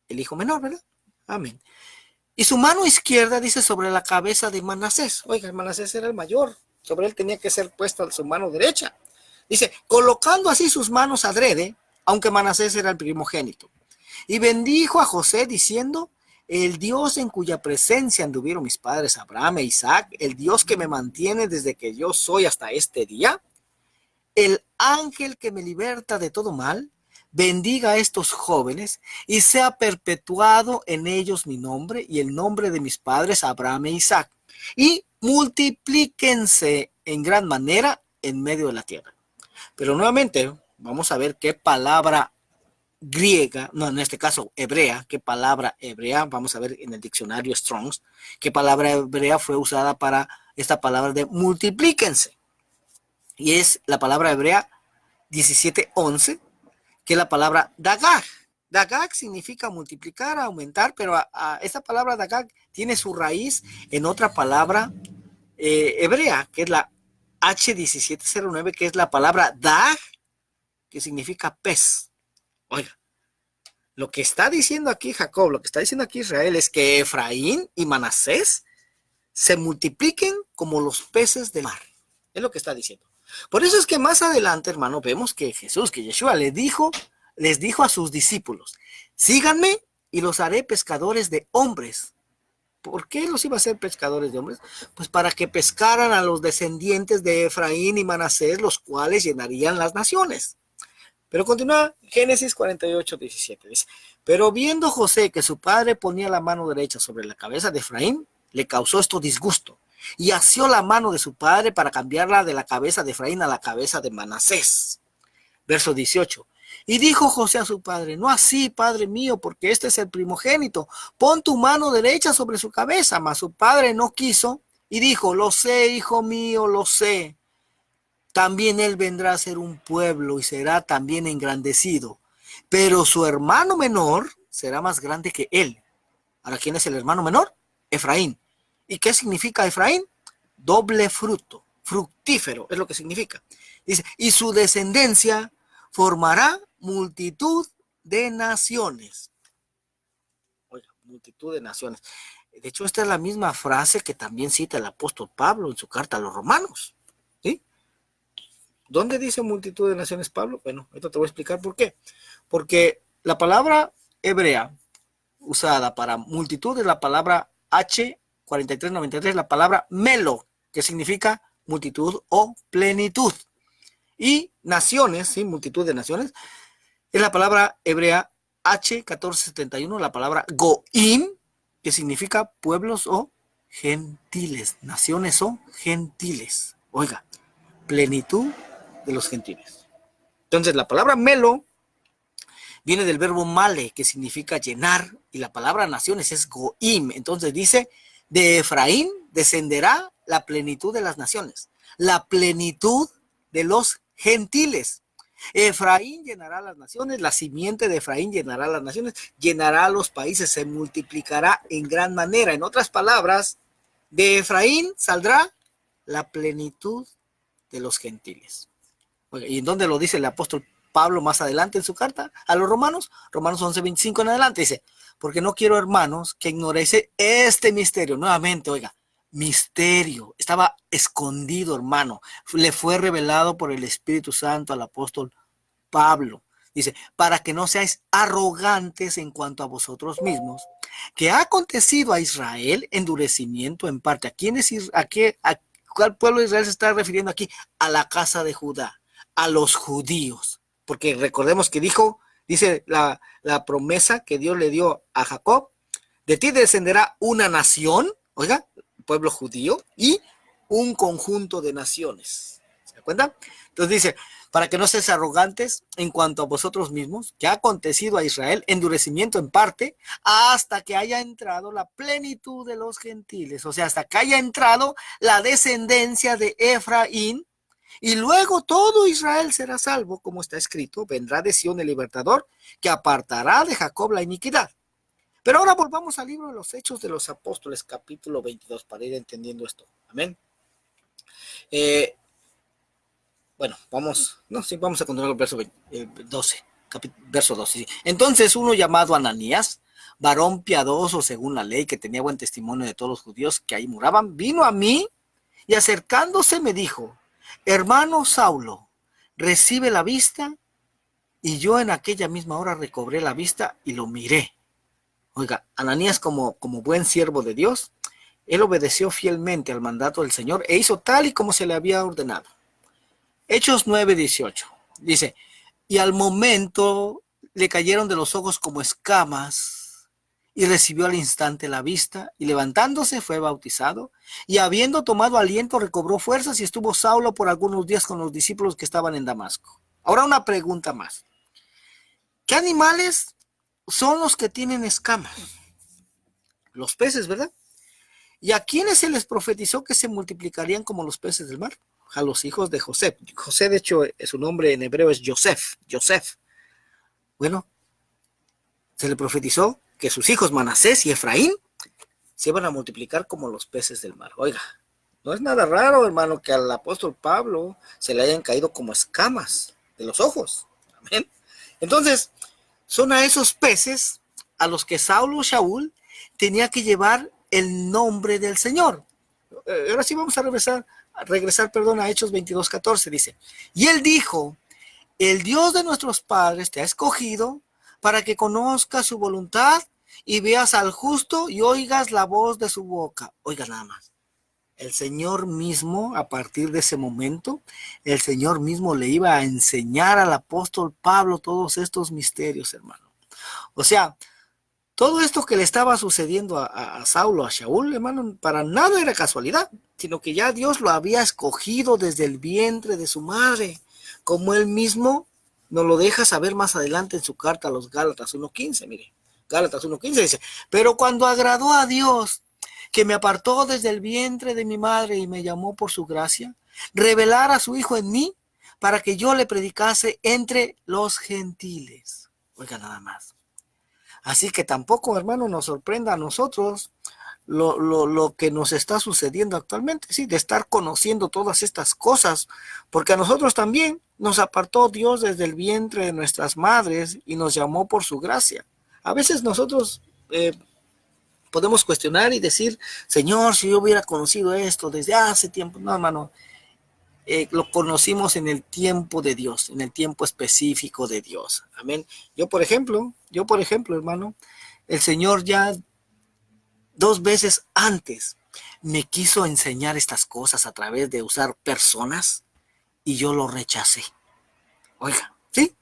S1: El hijo menor, ¿verdad? Amén. Y su mano izquierda dice sobre la cabeza de Manasés. Oiga, Manasés era el mayor. Sobre él tenía que ser puesta su mano derecha. Dice, colocando así sus manos adrede, aunque Manasés era el primogénito. Y bendijo a José diciendo, el Dios en cuya presencia anduvieron mis padres Abraham e Isaac, el Dios que me mantiene desde que yo soy hasta este día, el ángel que me liberta de todo mal, bendiga a estos jóvenes y sea perpetuado en ellos mi nombre y el nombre de mis padres Abraham e Isaac, y multiplíquense en gran manera en medio de la tierra. Pero nuevamente vamos a ver qué palabra griega, no, en este caso hebrea, qué palabra hebrea, vamos a ver en el diccionario Strong's, qué palabra hebrea fue usada para esta palabra de multiplíquense. Y es la palabra hebrea 17:11, que es la palabra dagag. Dagag significa multiplicar, aumentar, pero esta palabra dagag tiene su raíz en otra palabra hebrea, que es la H1709, que es la palabra dag, que significa pez. Oiga, lo que está diciendo aquí Jacob, lo que está diciendo aquí Israel es que Efraín y Manasés se multipliquen como los peces del mar. Es lo que está diciendo. Por eso es que más adelante, hermano, vemos que Jesús, que Yeshua les dijo a sus discípulos, síganme y los haré pescadores de hombres. ¿Por qué los iba a hacer pescadores de hombres? Pues para que pescaran a los descendientes de Efraín y Manasés, los cuales llenarían las naciones. Pero continúa Génesis 48:17. Dice, pero viendo José que su padre ponía la mano derecha sobre la cabeza de Efraín, le causó esto disgusto y asió la mano de su padre para cambiarla de la cabeza de Efraín a la cabeza de Manasés. Verso 18. Y dijo José a su padre, no así, padre mío, porque este es el primogénito. Pon tu mano derecha sobre su cabeza. Mas su padre no quiso y dijo, lo sé, hijo mío, lo sé. También él vendrá a ser un pueblo y será también engrandecido. Pero su hermano menor será más grande que él. Ahora, ¿quién es el hermano menor? Efraín. ¿Y qué significa Efraín? Doble fruto, fructífero, es lo que significa. Dice, y su descendencia formará multitud de naciones. Oiga, multitud de naciones. De hecho, esta es la misma frase que también cita el apóstol Pablo en su carta a los romanos. ¿Sí? ¿Dónde dice multitud de naciones Pablo? Bueno, esto te voy a explicar por qué. Porque la palabra hebrea usada para multitud es la palabra H4393, la palabra melo, que significa multitud o plenitud. Y naciones, ¿sí? Multitud de naciones, es la palabra hebrea H1471, la palabra goim, que significa pueblos o gentiles, naciones o gentiles. Oiga, plenitud de los gentiles. Entonces, la palabra melo viene del verbo male, que significa llenar, y la palabra naciones es goim. Entonces dice, de Efraín descenderá la plenitud de las naciones, la plenitud de los gentiles. Efraín llenará las naciones, la simiente de Efraín llenará las naciones, llenará los países, se multiplicará en gran manera. En otras palabras, de Efraín saldrá la plenitud de los gentiles. ¿Y en dónde lo dice el apóstol Pablo más adelante en su carta a los romanos? Romanos 11:25 en adelante dice, porque no quiero, hermanos, que ignoréis este misterio. Nuevamente, oiga, misterio, estaba escondido, hermano, le fue revelado por el Espíritu Santo al apóstol Pablo. Dice, para que no seáis arrogantes en cuanto a vosotros mismos, que ha acontecido a Israel endurecimiento en parte. ¿A quién es a cuál pueblo de Israel se está refiriendo aquí? A la casa de Judá, a los judíos. Porque recordemos que dice la promesa que Dios le dio a Jacob, de ti descenderá una nación, oiga, pueblo judío, y un conjunto de naciones. ¿Se da cuenta? Entonces dice, para que no seáis arrogantes en cuanto a vosotros mismos, que ha acontecido a Israel endurecimiento en parte, hasta que haya entrado la plenitud de los gentiles, o sea, hasta que haya entrado la descendencia de Efraín, y luego todo Israel será salvo, como está escrito, vendrá de Sión el libertador, que apartará de Jacob la iniquidad. Pero ahora volvamos al libro de los Hechos de los Apóstoles, capítulo 22, para ir entendiendo esto. Amén. Bueno, vamos a continuar con el verso 12, verso 12. Sí. Entonces uno llamado Ananías, varón piadoso según la ley, que tenía buen testimonio de todos los judíos que ahí moraban, vino a mí y acercándose me dijo, hermano Saulo, recibe la vista. Y yo en aquella misma hora recobré la vista y lo miré. Oiga, Ananías como buen siervo de Dios, él obedeció fielmente al mandato del Señor e hizo tal y como se le había ordenado. Hechos 9:18 dice, y al momento le cayeron de los ojos como escamas y recibió al instante la vista y levantándose fue bautizado y habiendo tomado aliento recobró fuerzas y estuvo Saulo por algunos días con los discípulos que estaban en Damasco. Ahora una pregunta más. ¿Qué animales son los que tienen escamas? Los peces, ¿verdad? ¿Y a quiénes se les profetizó que se multiplicarían como los peces del mar? A los hijos de José. José, de hecho, su nombre en hebreo es Yosef. Bueno, se le profetizó que sus hijos Manasés y Efraín se iban a multiplicar como los peces del mar. Oiga, no es nada raro, hermano, que al apóstol Pablo se le hayan caído como escamas de los ojos. Amén. Entonces, son a esos peces a los que Saulo Shaul tenía que llevar el nombre del Señor. Ahora sí vamos a regresar a Hechos 22:14, dice. Y él dijo, el Dios de nuestros padres te ha escogido para que conozcas su voluntad y veas al justo y oigas la voz de su boca. Oiga nada más. El Señor mismo, a partir de ese momento, el Señor mismo le iba a enseñar al apóstol Pablo todos estos misterios, hermano. O sea, todo esto que le estaba sucediendo a Saulo, a Shaul, hermano, para nada era casualidad, sino que ya Dios lo había escogido desde el vientre de su madre, como él mismo nos lo deja saber más adelante en su carta a los Gálatas 1:15, mire. Gálatas 1:15 dice, pero cuando agradó a Dios, que me apartó desde el vientre de mi madre y me llamó por su gracia, revelar a su Hijo en mí para que yo le predicase entre los gentiles. Oiga nada más. Así que tampoco, hermano, nos sorprenda a nosotros lo que nos está sucediendo actualmente, sí, de estar conociendo todas estas cosas, porque a nosotros también nos apartó Dios desde el vientre de nuestras madres y nos llamó por su gracia. A veces nosotros podemos cuestionar y decir, Señor, si yo hubiera conocido esto desde hace tiempo. No, hermano, lo conocimos en el tiempo de Dios, en el tiempo específico de Dios. Amén. Yo, por ejemplo, hermano, el Señor ya 2 veces antes me quiso enseñar estas cosas a través de usar personas y yo lo rechacé. Oiga, ¿sí?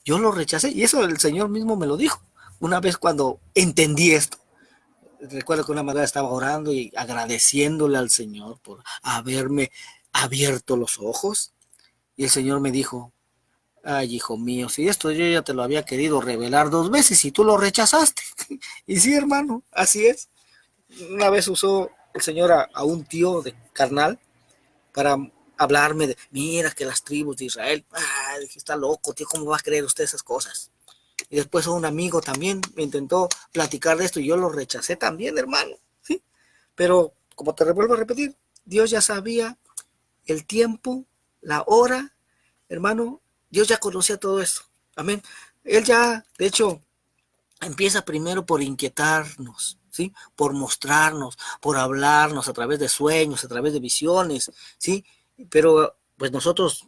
S1: Yo lo rechacé y eso el Señor mismo me lo dijo. Una vez cuando entendí esto, recuerdo que una madre estaba orando y agradeciéndole al Señor por haberme abierto los ojos y el Señor me dijo, ay, hijo mío, si esto yo ya te lo había querido revelar 2 veces y tú lo rechazaste. Y sí, hermano, así es. Una vez usó el Señor a un tío de carnal para hablarme de, mira que las tribus de Israel, dije, está loco, tío, ¿cómo va a creer usted esas cosas? Y después un amigo también me intentó platicar de esto y yo lo rechacé también, hermano, ¿sí? Pero, como te vuelvo a repetir, Dios ya sabía el tiempo, la hora, hermano, Dios ya conocía todo eso, amén. Él ya, de hecho, empieza primero por inquietarnos, ¿sí? Por mostrarnos, por hablarnos a través de sueños, a través de visiones, ¿sí? Pero, pues nosotros,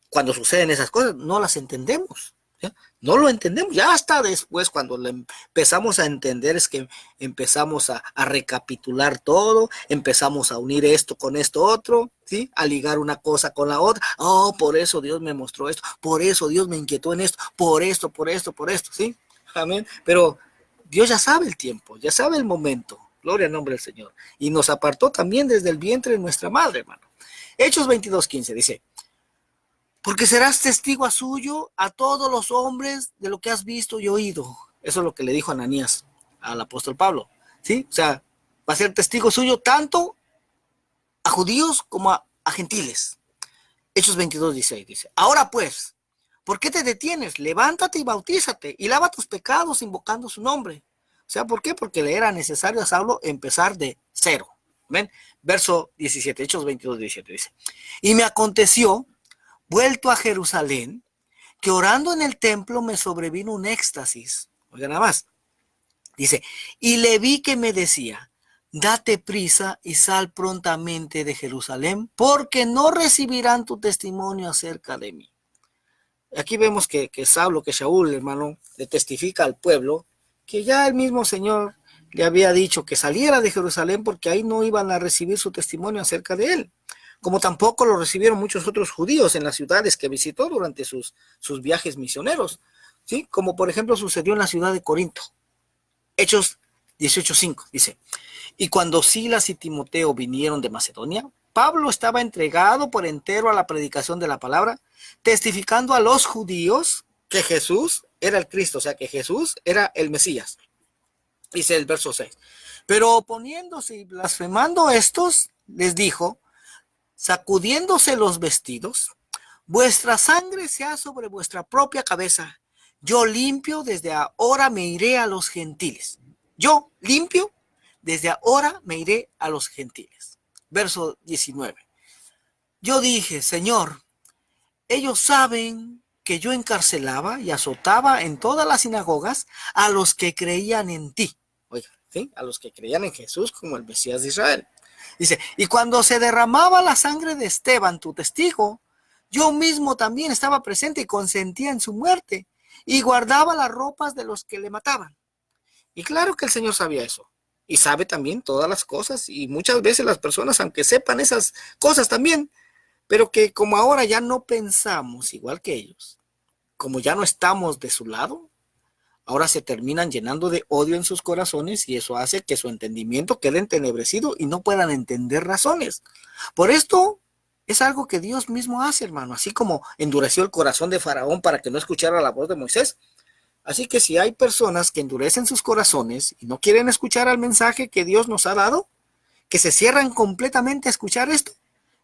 S1: cuando suceden esas cosas, no las entendemos. ¿Sí? No lo entendemos, ya hasta después cuando le empezamos a entender es que empezamos a recapitular todo, empezamos a unir esto con esto otro, ¿sí? A ligar una cosa con la otra. Oh, por eso Dios me mostró esto, por eso Dios me inquietó en esto, por esto, ¿sí? Amén. Pero Dios ya sabe el tiempo, ya sabe el momento. Gloria al nombre del Señor. Y nos apartó también desde el vientre de nuestra madre, hermano. Hechos 22:15 dice, porque serás testigo a suyo, a todos los hombres, de lo que has visto y oído. Eso es lo que le dijo Ananías al apóstol Pablo, ¿sí? O sea, va a ser testigo suyo tanto a judíos como a gentiles. Hechos 22:16 dice, ahora pues, ¿por qué te detienes? Levántate y bautízate y lava tus pecados invocando su nombre. O sea, ¿por qué? Porque le era necesario a Saulo empezar de cero. ¿Ven? Verso 17, Hechos 22:17 dice, y me aconteció, vuelto a Jerusalén, que orando en el templo me sobrevino un éxtasis. Oiga nada más. Dice, y le vi que me decía, date prisa y sal prontamente de Jerusalén, porque no recibirán tu testimonio acerca de mí. Aquí vemos que Saulo, que Shaul, hermano, le testifica al pueblo que ya el mismo Señor le había dicho que saliera de Jerusalén porque ahí no iban a recibir su testimonio acerca de él. Como tampoco lo recibieron muchos otros judíos en las ciudades que visitó durante sus viajes misioneros, ¿sí? Como por ejemplo sucedió en la ciudad de Corinto. Hechos 18:5 dice, y cuando Silas y Timoteo vinieron de Macedonia, Pablo estaba entregado por entero a la predicación de la palabra, testificando a los judíos que Jesús era el Cristo, o sea que Jesús era el Mesías. Dice el verso 6. Pero oponiéndose y blasfemando estos, les dijo, sacudiéndose los vestidos, vuestra sangre sea sobre vuestra propia cabeza. Yo limpio, desde ahora me iré a los gentiles. Yo limpio, desde ahora me iré a los gentiles. Verso 19. Yo dije, Señor, ellos saben que yo encarcelaba y azotaba en todas las sinagogas a los que creían en ti. Oiga, ¿sí? A los que creían en Jesús como el Mesías de Israel. Dice, y cuando se derramaba la sangre de Esteban, tu testigo, yo mismo también estaba presente y consentía en su muerte y guardaba las ropas de los que le mataban. Y claro que el Señor sabía eso. Y sabe también todas las cosas. Y muchas veces las personas, aunque sepan esas cosas también, pero que como ahora ya no pensamos igual que ellos, como ya no estamos de su lado, ahora se terminan llenando de odio en sus corazones y eso hace que su entendimiento quede entenebrecido y no puedan entender razones. Por esto es algo que Dios mismo hace, hermano, así como endureció el corazón de Faraón para que no escuchara la voz de Moisés. Así que si hay personas que endurecen sus corazones y no quieren escuchar al mensaje que Dios nos ha dado, que se cierran completamente a escuchar esto,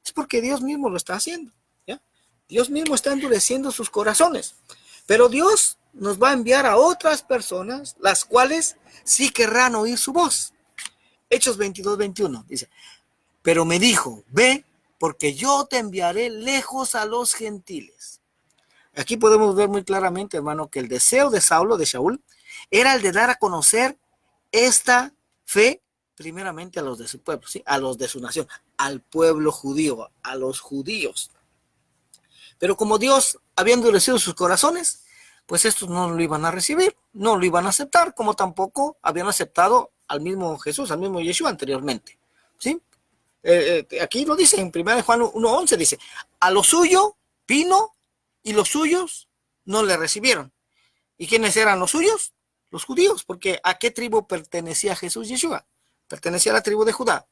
S1: es porque Dios mismo lo está haciendo, ¿ya? Dios mismo está endureciendo sus corazones. Pero Dios nos va a enviar a otras personas, las cuales sí querrán oír su voz. Hechos 22:21 dice, pero me dijo, ve, porque yo te enviaré lejos a los gentiles. Aquí podemos ver muy claramente, hermano, que el deseo de Saulo, de Shaul, era el de dar a conocer esta fe primeramente a los de su pueblo, ¿sí? A los de su nación, al pueblo judío, a los judíos. Pero como Dios había endurecido sus corazones, pues estos no lo iban a recibir, no lo iban a aceptar, como tampoco habían aceptado al mismo Jesús, al mismo Yeshua anteriormente, ¿sí? Aquí lo dice en 1 Juan 1:11, dice, a lo suyo vino y los suyos no le recibieron. ¿Y quiénes eran los suyos? Los judíos, porque ¿a qué tribu pertenecía Jesús Yeshua? Pertenecía a la tribu de Judá.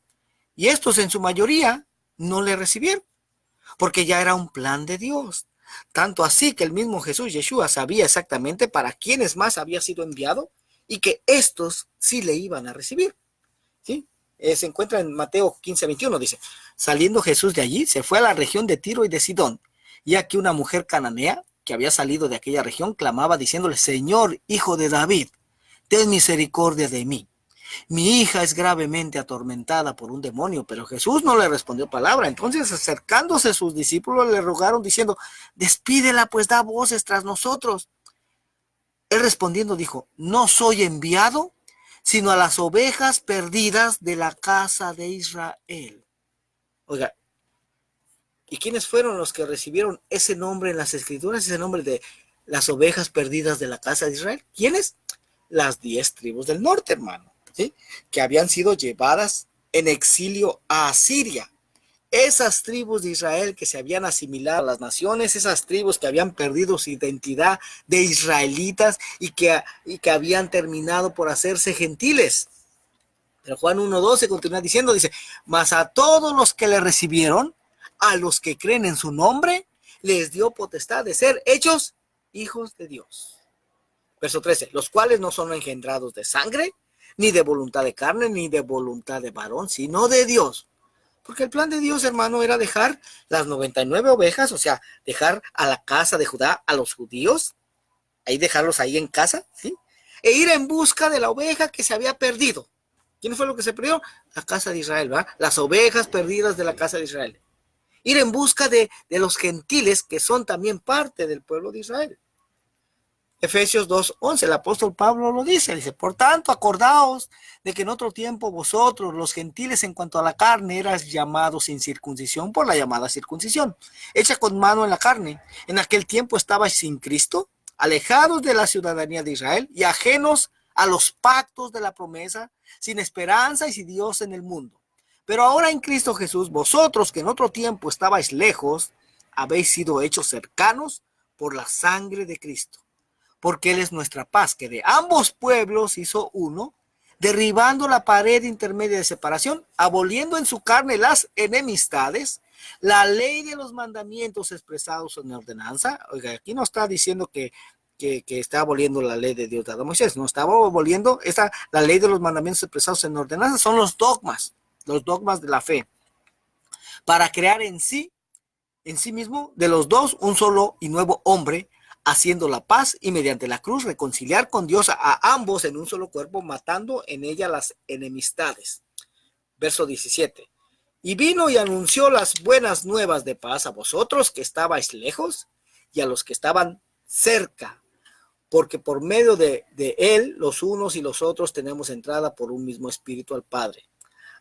S1: Y estos en su mayoría no le recibieron, porque ya era un plan de Dios. Tanto así que el mismo Jesús Yeshua sabía exactamente para quiénes más había sido enviado y que estos sí le iban a recibir. ¿Sí? Se encuentra en Mateo 15:21, dice, saliendo Jesús de allí, se fue a la región de Tiro y de Sidón, y aquí una mujer cananea que había salido de aquella región clamaba diciéndole, Señor, hijo de David, ten misericordia de mí. Mi hija es gravemente atormentada por un demonio, pero Jesús no le respondió palabra. Entonces, acercándose sus discípulos, le rogaron diciendo, despídela, pues da voces tras nosotros. Él respondiendo dijo, no soy enviado, sino a las ovejas perdidas de la casa de Israel. Oiga, ¿y quiénes fueron los que recibieron ese nombre en las Escrituras, ese nombre de las ovejas perdidas de la casa de Israel? ¿Quiénes? Las 10 tribus del norte, hermano, ¿sí? Que habían sido llevadas en exilio a Asiria. Esas tribus de Israel que se habían asimilado a las naciones, esas tribus que habían perdido su identidad de israelitas y que habían terminado por hacerse gentiles. Pero Juan 1:12 continúa diciendo, dice, mas a todos los que le recibieron, a los que creen en su nombre, les dio potestad de ser hechos hijos de Dios. Verso 13, los cuales no son engendrados de sangre, ni de voluntad de carne, ni de voluntad de varón, sino de Dios. Porque el plan de Dios, hermano, era dejar las 99 ovejas, o sea, dejar a la casa de Judá, a los judíos, ahí dejarlos ahí en casa, ¿sí? E ir en busca de la oveja que se había perdido. ¿Quién fue lo que se perdió? La casa de Israel, ¿va? Las ovejas perdidas de la casa de Israel. Ir en busca de los gentiles que son también parte del pueblo de Israel. Efesios 2:11, el apóstol Pablo lo dice, por tanto, acordaos de que en otro tiempo vosotros, los gentiles en cuanto a la carne, eras llamados sin circuncisión por la llamada circuncisión, hecha con mano en la carne. En aquel tiempo estabais sin Cristo, alejados de la ciudadanía de Israel y ajenos a los pactos de la promesa, sin esperanza y sin Dios en el mundo. Pero ahora en Cristo Jesús, vosotros que en otro tiempo estabais lejos, habéis sido hechos cercanos por la sangre de Cristo. Porque Él es nuestra paz, que de ambos pueblos hizo uno, derribando la pared intermedia de separación, aboliendo en su carne las enemistades, la ley de los mandamientos expresados en la ordenanza. Oiga, aquí no está diciendo que está aboliendo la ley de Dios dada a Moisés, no, estaba aboliendo la ley de los mandamientos expresados en la ordenanza, son los dogmas de la fe, para crear en sí mismo, de los dos, un solo y nuevo hombre, haciendo la paz y mediante la cruz reconciliar con Dios a ambos en un solo cuerpo, matando en ella las enemistades. Verso 17. Y vino y anunció las buenas nuevas de paz a vosotros que estabais lejos y a los que estaban cerca, porque por medio de él los unos y los otros tenemos entrada por un mismo espíritu al Padre.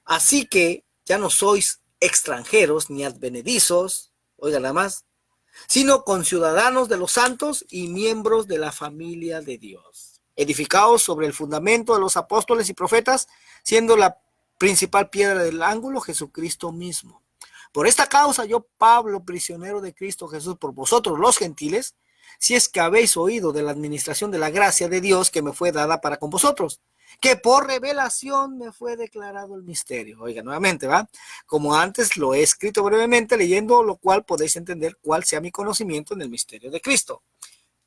S1: Así que ya no sois extranjeros ni advenedizos, oiga nada más, sino conciudadanos de los santos y miembros de la familia de Dios, edificados sobre el fundamento de los apóstoles y profetas, siendo la principal piedra del ángulo Jesucristo mismo. Por esta causa yo, Pablo, prisionero de Cristo Jesús, por vosotros los gentiles, si es que habéis oído de la administración de la gracia de Dios que me fue dada para con vosotros, que por revelación me fue declarado el misterio. Oiga, nuevamente, ¿va? Como antes lo he escrito brevemente, leyendo lo cual podéis entender cuál sea mi conocimiento en el misterio de Cristo.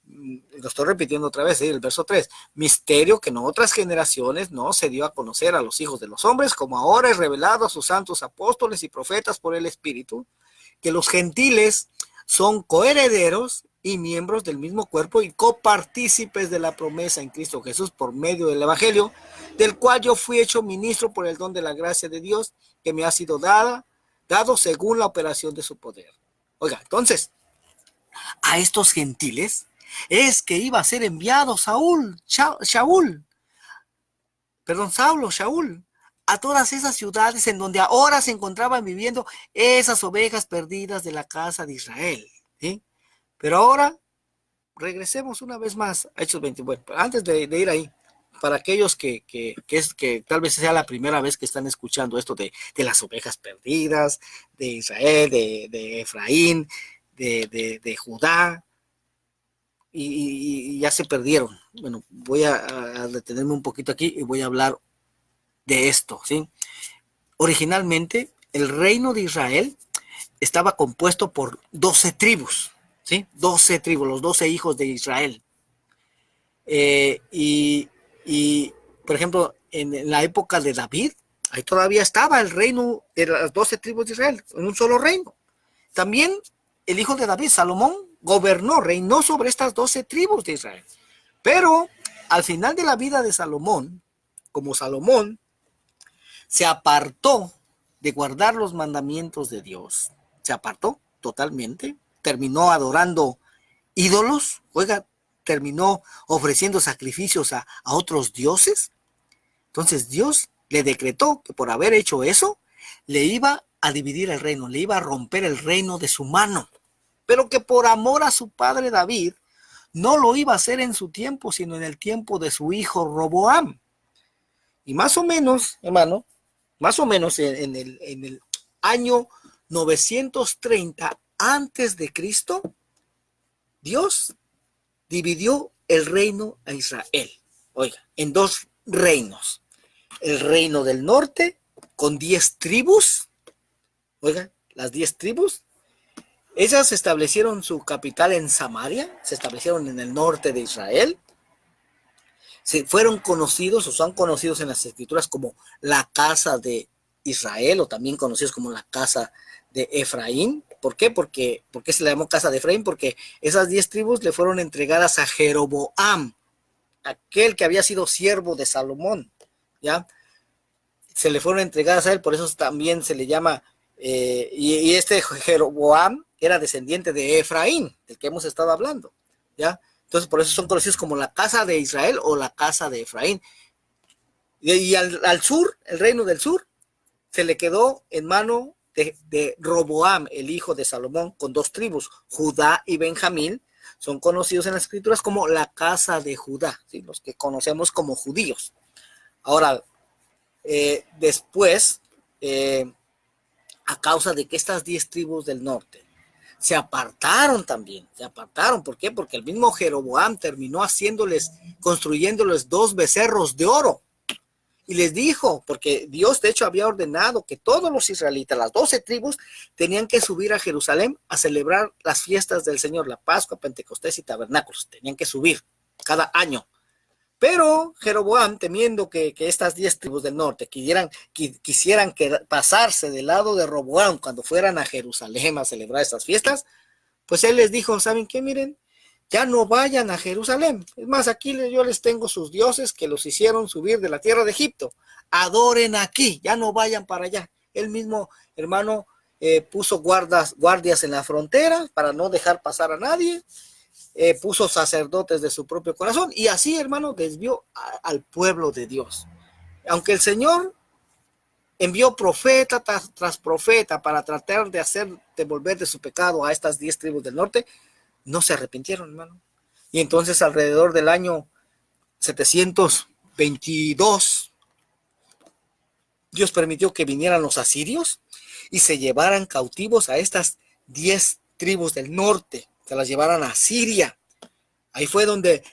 S1: Lo estoy repitiendo otra vez, el verso 3. Misterio que en otras generaciones no se dio a conocer a los hijos de los hombres, como ahora es revelado a sus santos apóstoles y profetas por el Espíritu, que los gentiles son coherederos y miembros del mismo cuerpo y copartícipes de la promesa en Cristo Jesús por medio del Evangelio, del cual yo fui hecho ministro por el don de la gracia de Dios que me ha sido dado según la operación de su poder. Oiga, entonces, a estos gentiles es que iba a ser enviado Saulo, a todas esas ciudades en donde ahora se encontraban viviendo esas ovejas perdidas de la casa de Israel, ¿sí? Pero ahora regresemos una vez más a Hechos 20. Bueno, antes de ir ahí, para aquellos que tal vez sea la primera vez que están escuchando esto de las ovejas perdidas, de Israel, de Efraín, de Judá, y ya se perdieron. Bueno, voy a detenerme un poquito aquí y voy a hablar de esto, ¿sí? Originalmente, el reino de Israel estaba compuesto por 12 tribus, ¿sí? 12 tribus, los 12 hijos de Israel. Por ejemplo, en la época de David, ahí todavía estaba el reino de las 12 tribus de Israel, en un solo reino. También el hijo de David, Salomón, reinó sobre estas 12 tribus de Israel. Pero al final de la vida de Salomón, como Salomón se apartó de guardar los mandamientos de Dios, se apartó totalmente, terminó adorando ídolos, oiga, terminó ofreciendo sacrificios a otros dioses. Entonces Dios le decretó que por haber hecho eso, le iba a dividir el reino, le iba a romper el reino de su mano, pero que por amor a su padre David, no lo iba a hacer en su tiempo, sino en el tiempo de su hijo Roboam. Y más o menos, hermano, más o menos en el año 930 antes de Cristo, Dios dividió el reino a Israel, oiga, en dos reinos. El reino del norte con 10 tribus, oiga, las 10 tribus, Ellas establecieron su capital en Samaria, se establecieron en el norte de Israel, fueron conocidos o son conocidos en las escrituras como la casa de Israel o también conocidos como la casa de Efraín. ¿Por qué? ¿Por qué se le llamó casa de Efraín? Porque esas 10 tribus le fueron entregadas a Jeroboam, aquel que había sido siervo de Salomón, ¿ya? Se le fueron entregadas a él, por eso también se le llama, y este Jeroboam era descendiente de Efraín, del que hemos estado hablando, ¿ya? Entonces, por eso son conocidos como la casa de Israel o la casa de Efraín. Y al sur, el reino del sur, se le quedó en mano de Roboam, el hijo de Salomón, con 2 tribus, Judá y Benjamín. Son conocidos en las escrituras como la casa de Judá, ¿sí? Los que conocemos como judíos. Ahora, después, a causa de que estas 10 tribus del norte se apartaron también, se apartaron. ¿Por qué? Porque el mismo Jeroboam terminó construyéndoles 2 becerros de oro. Y les dijo, porque Dios de hecho había ordenado que todos los israelitas, las 12 tribus, tenían que subir a Jerusalén a celebrar las fiestas del Señor, la Pascua, Pentecostés y Tabernáculos. Tenían que subir cada año. Pero Jeroboam, temiendo que estas 10 tribus del norte quisieran pasarse del lado de Roboam cuando fueran a Jerusalén a celebrar estas fiestas, pues él les dijo, ¿saben qué? Miren, ya no vayan a Jerusalén. Es más, aquí yo les tengo sus dioses que los hicieron subir de la tierra de Egipto. Adoren aquí, ya no vayan para allá. Él mismo, hermano, puso guardias en la frontera para no dejar pasar a nadie. Puso sacerdotes de su propio corazón y así, hermano, desvió al pueblo de Dios. Aunque el Señor envió profeta tras profeta para tratar de hacer devolver de su pecado a estas 10 tribus del norte, no se arrepintieron, hermano. Y entonces alrededor del año 722, Dios permitió que vinieran los asirios y se llevaran cautivos a estas 10 tribus del norte, se las llevaran a Siria. Ahí fue donde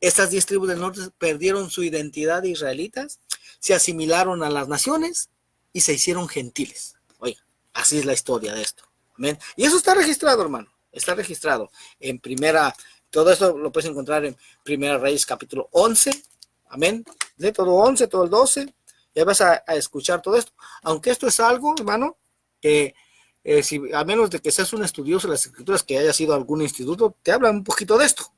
S1: estas 10 tribus del norte perdieron su identidad de israelitas, se asimilaron a las naciones y se hicieron gentiles. Oiga, así es la historia de esto. Amén. Y eso está registrado, hermano. Está registrado en todo esto lo puedes encontrar en Primera Reyes capítulo 11. Amén. De todo 11, todo el 12. Ya vas a escuchar todo esto. Aunque esto es algo, hermano, que a menos de que seas un estudioso de las escrituras, que haya sido algún instituto, te hablan un poquito de esto.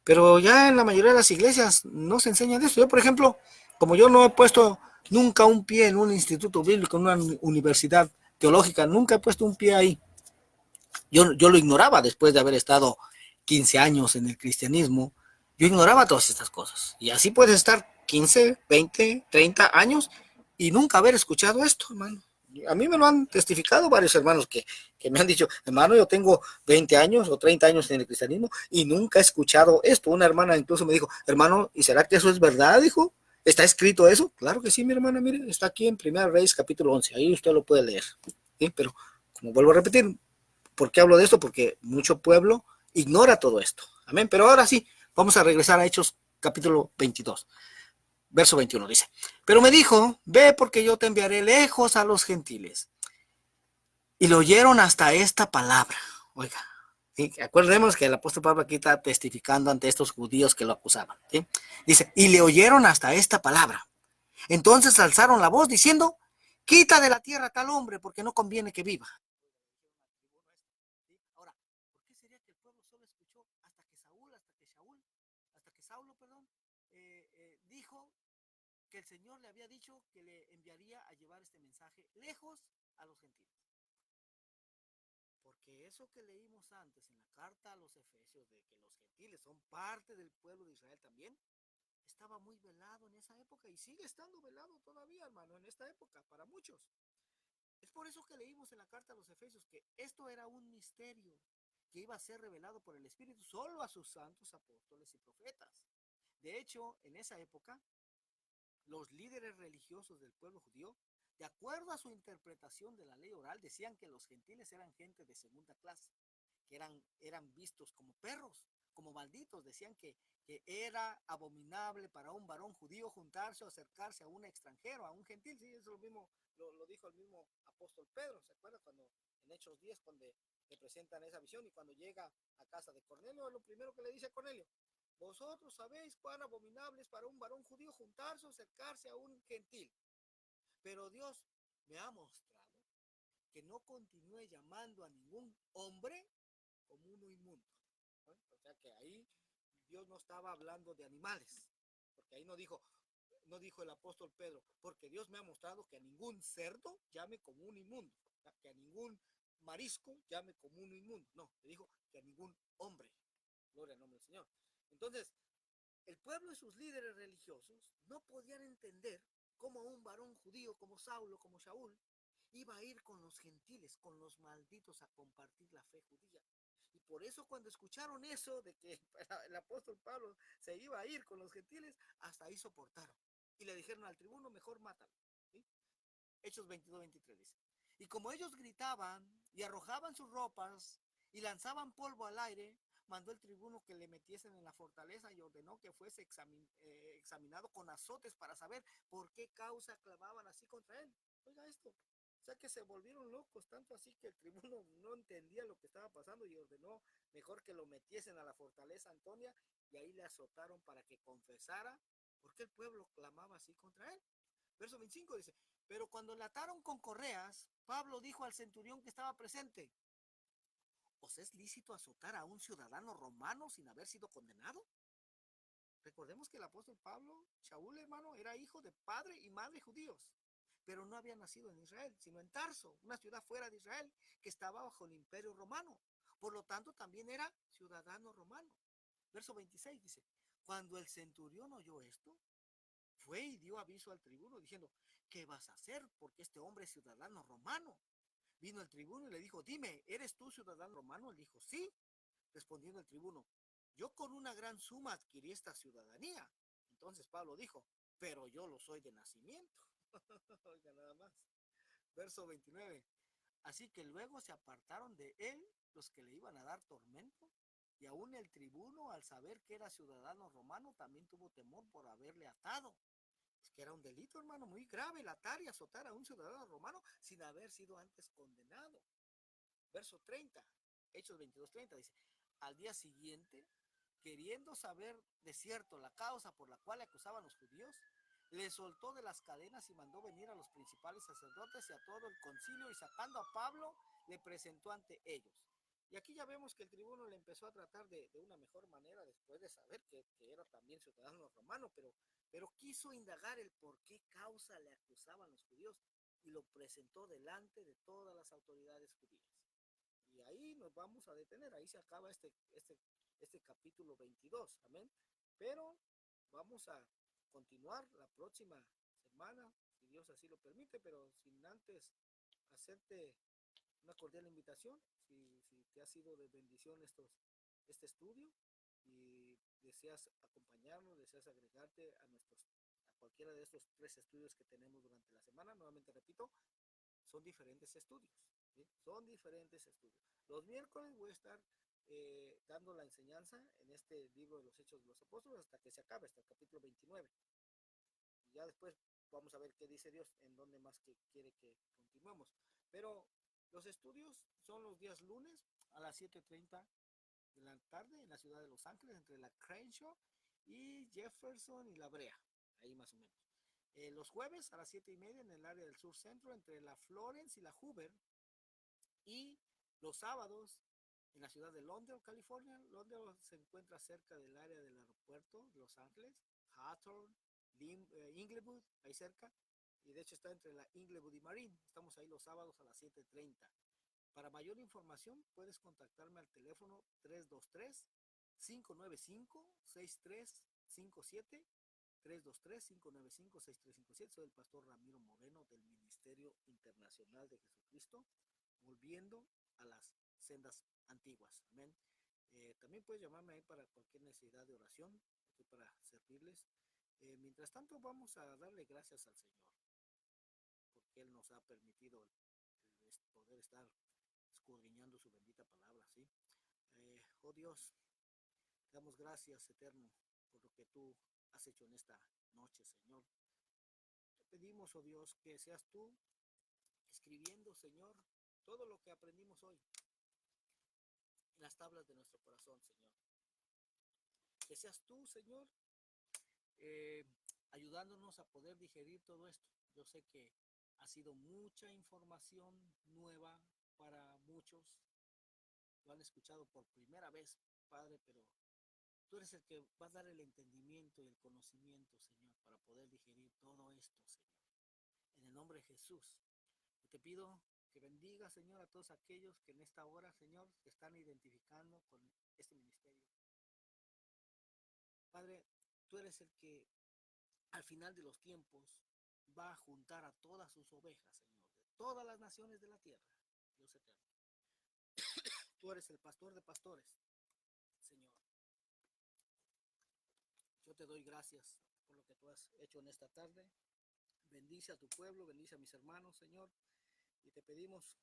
S1: Pero ya en la mayoría de las iglesias no se enseña de eso. Yo, por ejemplo, como yo no he puesto nunca un pie en un instituto bíblico, en una universidad teológica, nunca he puesto un pie ahí. Yo lo ignoraba después de haber estado 15 años en el cristianismo. Yo ignoraba todas estas cosas. Y así puedes estar 15, 20, 30 años y nunca haber escuchado esto, hermano. A mí me lo han testificado varios hermanos que me han dicho, hermano, yo tengo 20 años o 30 años en el cristianismo y nunca he escuchado esto. Una hermana incluso me dijo, hermano, ¿y será que eso es verdad? Dijo, ¿está escrito eso? Claro que sí, mi hermana, mire, está aquí en Primera Reyes capítulo 11, ahí usted lo puede leer. ¿Sí? Pero, como vuelvo a repetir, ¿por qué hablo de esto? Porque mucho pueblo ignora todo esto. Amén. Pero ahora sí, vamos a regresar a Hechos capítulo 22. Verso 21 dice, pero me dijo, ve porque yo te enviaré lejos a los gentiles. Y lo oyeron hasta esta palabra. Oiga, ¿sí? Acuérdemos que el apóstol Pablo aquí está testificando ante estos judíos que lo acusaban. ¿Sí? Dice, y le oyeron hasta esta palabra. Entonces alzaron la voz diciendo, quita de la tierra a tal hombre porque no conviene que viva. Ahora, ¿por qué sería que el pueblo solo escuchó hasta que Saulo, perdón, dijo que el Señor le había dicho que le enviaría a llevar este mensaje lejos a los gentiles? Porque eso que leímos antes en la carta a los Efesios de que los gentiles son parte del pueblo de Israel también, estaba muy velado en esa época y sigue estando velado todavía, hermano, en esta época, para muchos. Es por eso que leímos en la carta a los Efesios que esto era un misterio que iba a ser revelado por el Espíritu solo a sus santos apóstoles y profetas. De hecho, en esa época, los líderes religiosos del pueblo judío, de acuerdo a su interpretación de la ley oral, decían que los gentiles eran gente de segunda clase, que eran vistos como perros, como malditos. Decían que era abominable para un varón judío juntarse o acercarse a un extranjero, a un gentil. Sí, eso lo mismo lo dijo el mismo apóstol Pedro. ¿Se acuerda cuando en Hechos 10, cuando le presentan esa visión, y cuando llega a casa de Cornelio, lo primero que le dice a Cornelio: vosotros sabéis cuán abominable es para un varón judío juntarse o acercarse a un gentil, pero Dios me ha mostrado que no continúe llamando a ningún hombre como uno inmundo. ¿No? O sea que ahí Dios no estaba hablando de animales, porque ahí no dijo el apóstol Pedro, porque Dios me ha mostrado que a ningún cerdo llame como un inmundo, que a ningún marisco llame como un inmundo. No, le dijo que a ningún hombre. Gloria al nombre del Señor. Entonces, el pueblo y sus líderes religiosos no podían entender cómo un varón judío como Saulo, como Shaul, iba a ir con los gentiles, con los malditos, a compartir la fe judía. Y por eso cuando escucharon eso de que el apóstol Pablo se iba a ir con los gentiles, hasta ahí soportaron. Y le dijeron al tribuno: mejor mátalo. ¿Sí? Hechos 22-23 dice: y como ellos gritaban y arrojaban sus ropas y lanzaban polvo al aire, mandó el tribuno que le metiesen en la fortaleza y ordenó que fuese examinado con azotes para saber por qué causa clamaban así contra él. Oiga esto. O sea que se volvieron locos, tanto así que el tribuno no entendía lo que estaba pasando y ordenó mejor que lo metiesen a la fortaleza Antonia, y ahí le azotaron para que confesara por qué el pueblo clamaba así contra él. Verso 25 dice: pero cuando le ataron con correas, Pablo dijo al centurión que estaba presente: ¿os es lícito azotar a un ciudadano romano sin haber sido condenado? Recordemos que el apóstol Pablo, Shaul, hermano, era hijo de padre y madre judíos, pero no había nacido en Israel, sino en Tarso, una ciudad fuera de Israel, que estaba bajo el imperio romano. Por lo tanto, también era ciudadano romano. Verso 26 dice: cuando el centurión oyó esto, fue y dio aviso al tribuno diciendo: ¿qué vas a hacer? Porque este hombre es ciudadano romano. Vino el tribuno y le dijo: dime, ¿eres tú ciudadano romano? Él dijo: sí. Respondiendo el tribuno: yo con una gran suma adquirí esta ciudadanía. Entonces Pablo dijo: pero yo lo soy de nacimiento. Oiga, nada más. Verso 29. Así que luego se apartaron de él los que le iban a dar tormento, y aún el tribuno, al saber que era ciudadano romano, también tuvo temor por haberle atado. Es que era un delito, hermano, muy grave el atar y azotar a un ciudadano romano sin haber sido antes condenado. Verso 30, Hechos 22:30 dice: al día siguiente, queriendo saber de cierto la causa por la cual le acusaban los judíos, le soltó de las cadenas y mandó venir a los principales sacerdotes y a todo el concilio, y sacando a Pablo, le presentó ante ellos. Y aquí ya vemos que el tribuno le empezó a tratar de una mejor manera después de saber que era también ciudadano romano, pero quiso indagar el por qué causa le acusaban los judíos, y lo presentó delante de todas las autoridades judías. Y ahí nos vamos a detener, ahí se acaba este capítulo 22, amén. Pero vamos a continuar la próxima semana, si Dios así lo permite, pero sin antes hacerte una cordial invitación, si te ha sido de bendición este estudio y deseas acompañarnos, deseas agregarte a cualquiera de estos 3 estudios que tenemos durante la semana. Nuevamente repito, son diferentes estudios, ¿sí? Son diferentes estudios. Los miércoles voy a estar dando la enseñanza en este libro de los Hechos de los Apóstoles hasta que se acabe, hasta el capítulo 29. Y ya después vamos a ver qué dice Dios, en dónde más que quiere que continuemos. Pero los estudios son los días lunes a las 7:30 de la tarde en la ciudad de Los Ángeles, entre la Crenshaw y Jefferson y La Brea, ahí más o menos. Los jueves a las 7:30 en el área del sur centro, entre la Florence y la Hoover. Y los sábados en la ciudad de Londres, California. Londres se encuentra cerca del área del aeropuerto de Los Ángeles, Hawthorne, Inglewood, ahí cerca. Y de hecho está entre la Inglewood y Marine. Estamos ahí los sábados a las 7:30. Para mayor información puedes contactarme al teléfono 323-595-6357. 323-595-6357. Soy el pastor Ramiro Moreno del Ministerio Internacional de Jesucristo, volviendo a las sendas antiguas. Amén. También puedes llamarme ahí para cualquier necesidad de oración. Estoy para servirles. Mientras tanto, vamos a darle gracias al Señor, porque Él nos ha permitido poder estar escudriñando su bendita palabra, ¿sí? Oh Dios, te damos gracias, eterno, por lo que tú has hecho en esta noche, Señor. Te pedimos, oh Dios, que seas tú escribiendo, Señor, todo lo que aprendimos hoy, las tablas de nuestro corazón, Señor. Que seas tú, Señor, ayudándonos a poder digerir todo esto. Yo sé que ha sido mucha información nueva para muchos. Lo han escuchado por primera vez, Padre, pero tú eres el que va a dar el entendimiento y el conocimiento, Señor, para poder digerir todo esto, Señor. En el nombre de Jesús, te pido que bendiga, Señor, a todos aquellos que en esta hora, Señor, se están identificando con este ministerio. Padre, tú eres el que al final de los tiempos va a juntar a todas sus ovejas, Señor, de todas las naciones de la tierra. Dios eterno. Tú eres el pastor de pastores, Señor. Yo te doy gracias por lo que tú has hecho en esta tarde. Bendice a tu pueblo, bendice a mis hermanos, Señor. Y te pedimos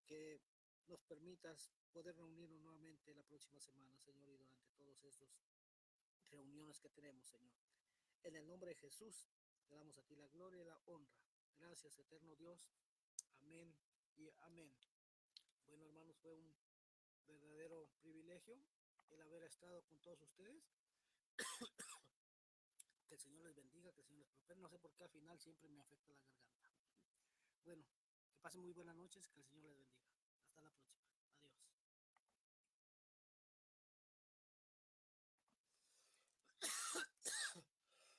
S1: que nos permitas poder reunirnos nuevamente la próxima semana, Señor, y durante todos estos reuniones que tenemos, Señor. En el nombre de Jesús, te damos a ti la gloria y la honra. Gracias, eterno Dios. Amén y amén. Bueno, hermanos, fue un verdadero privilegio el haber estado con todos ustedes. Que el Señor les bendiga, que el Señor les prospere. No sé por qué al final siempre me afecta la garganta. Bueno, que pasen muy buenas noches, que el Señor les bendiga. Hasta la próxima.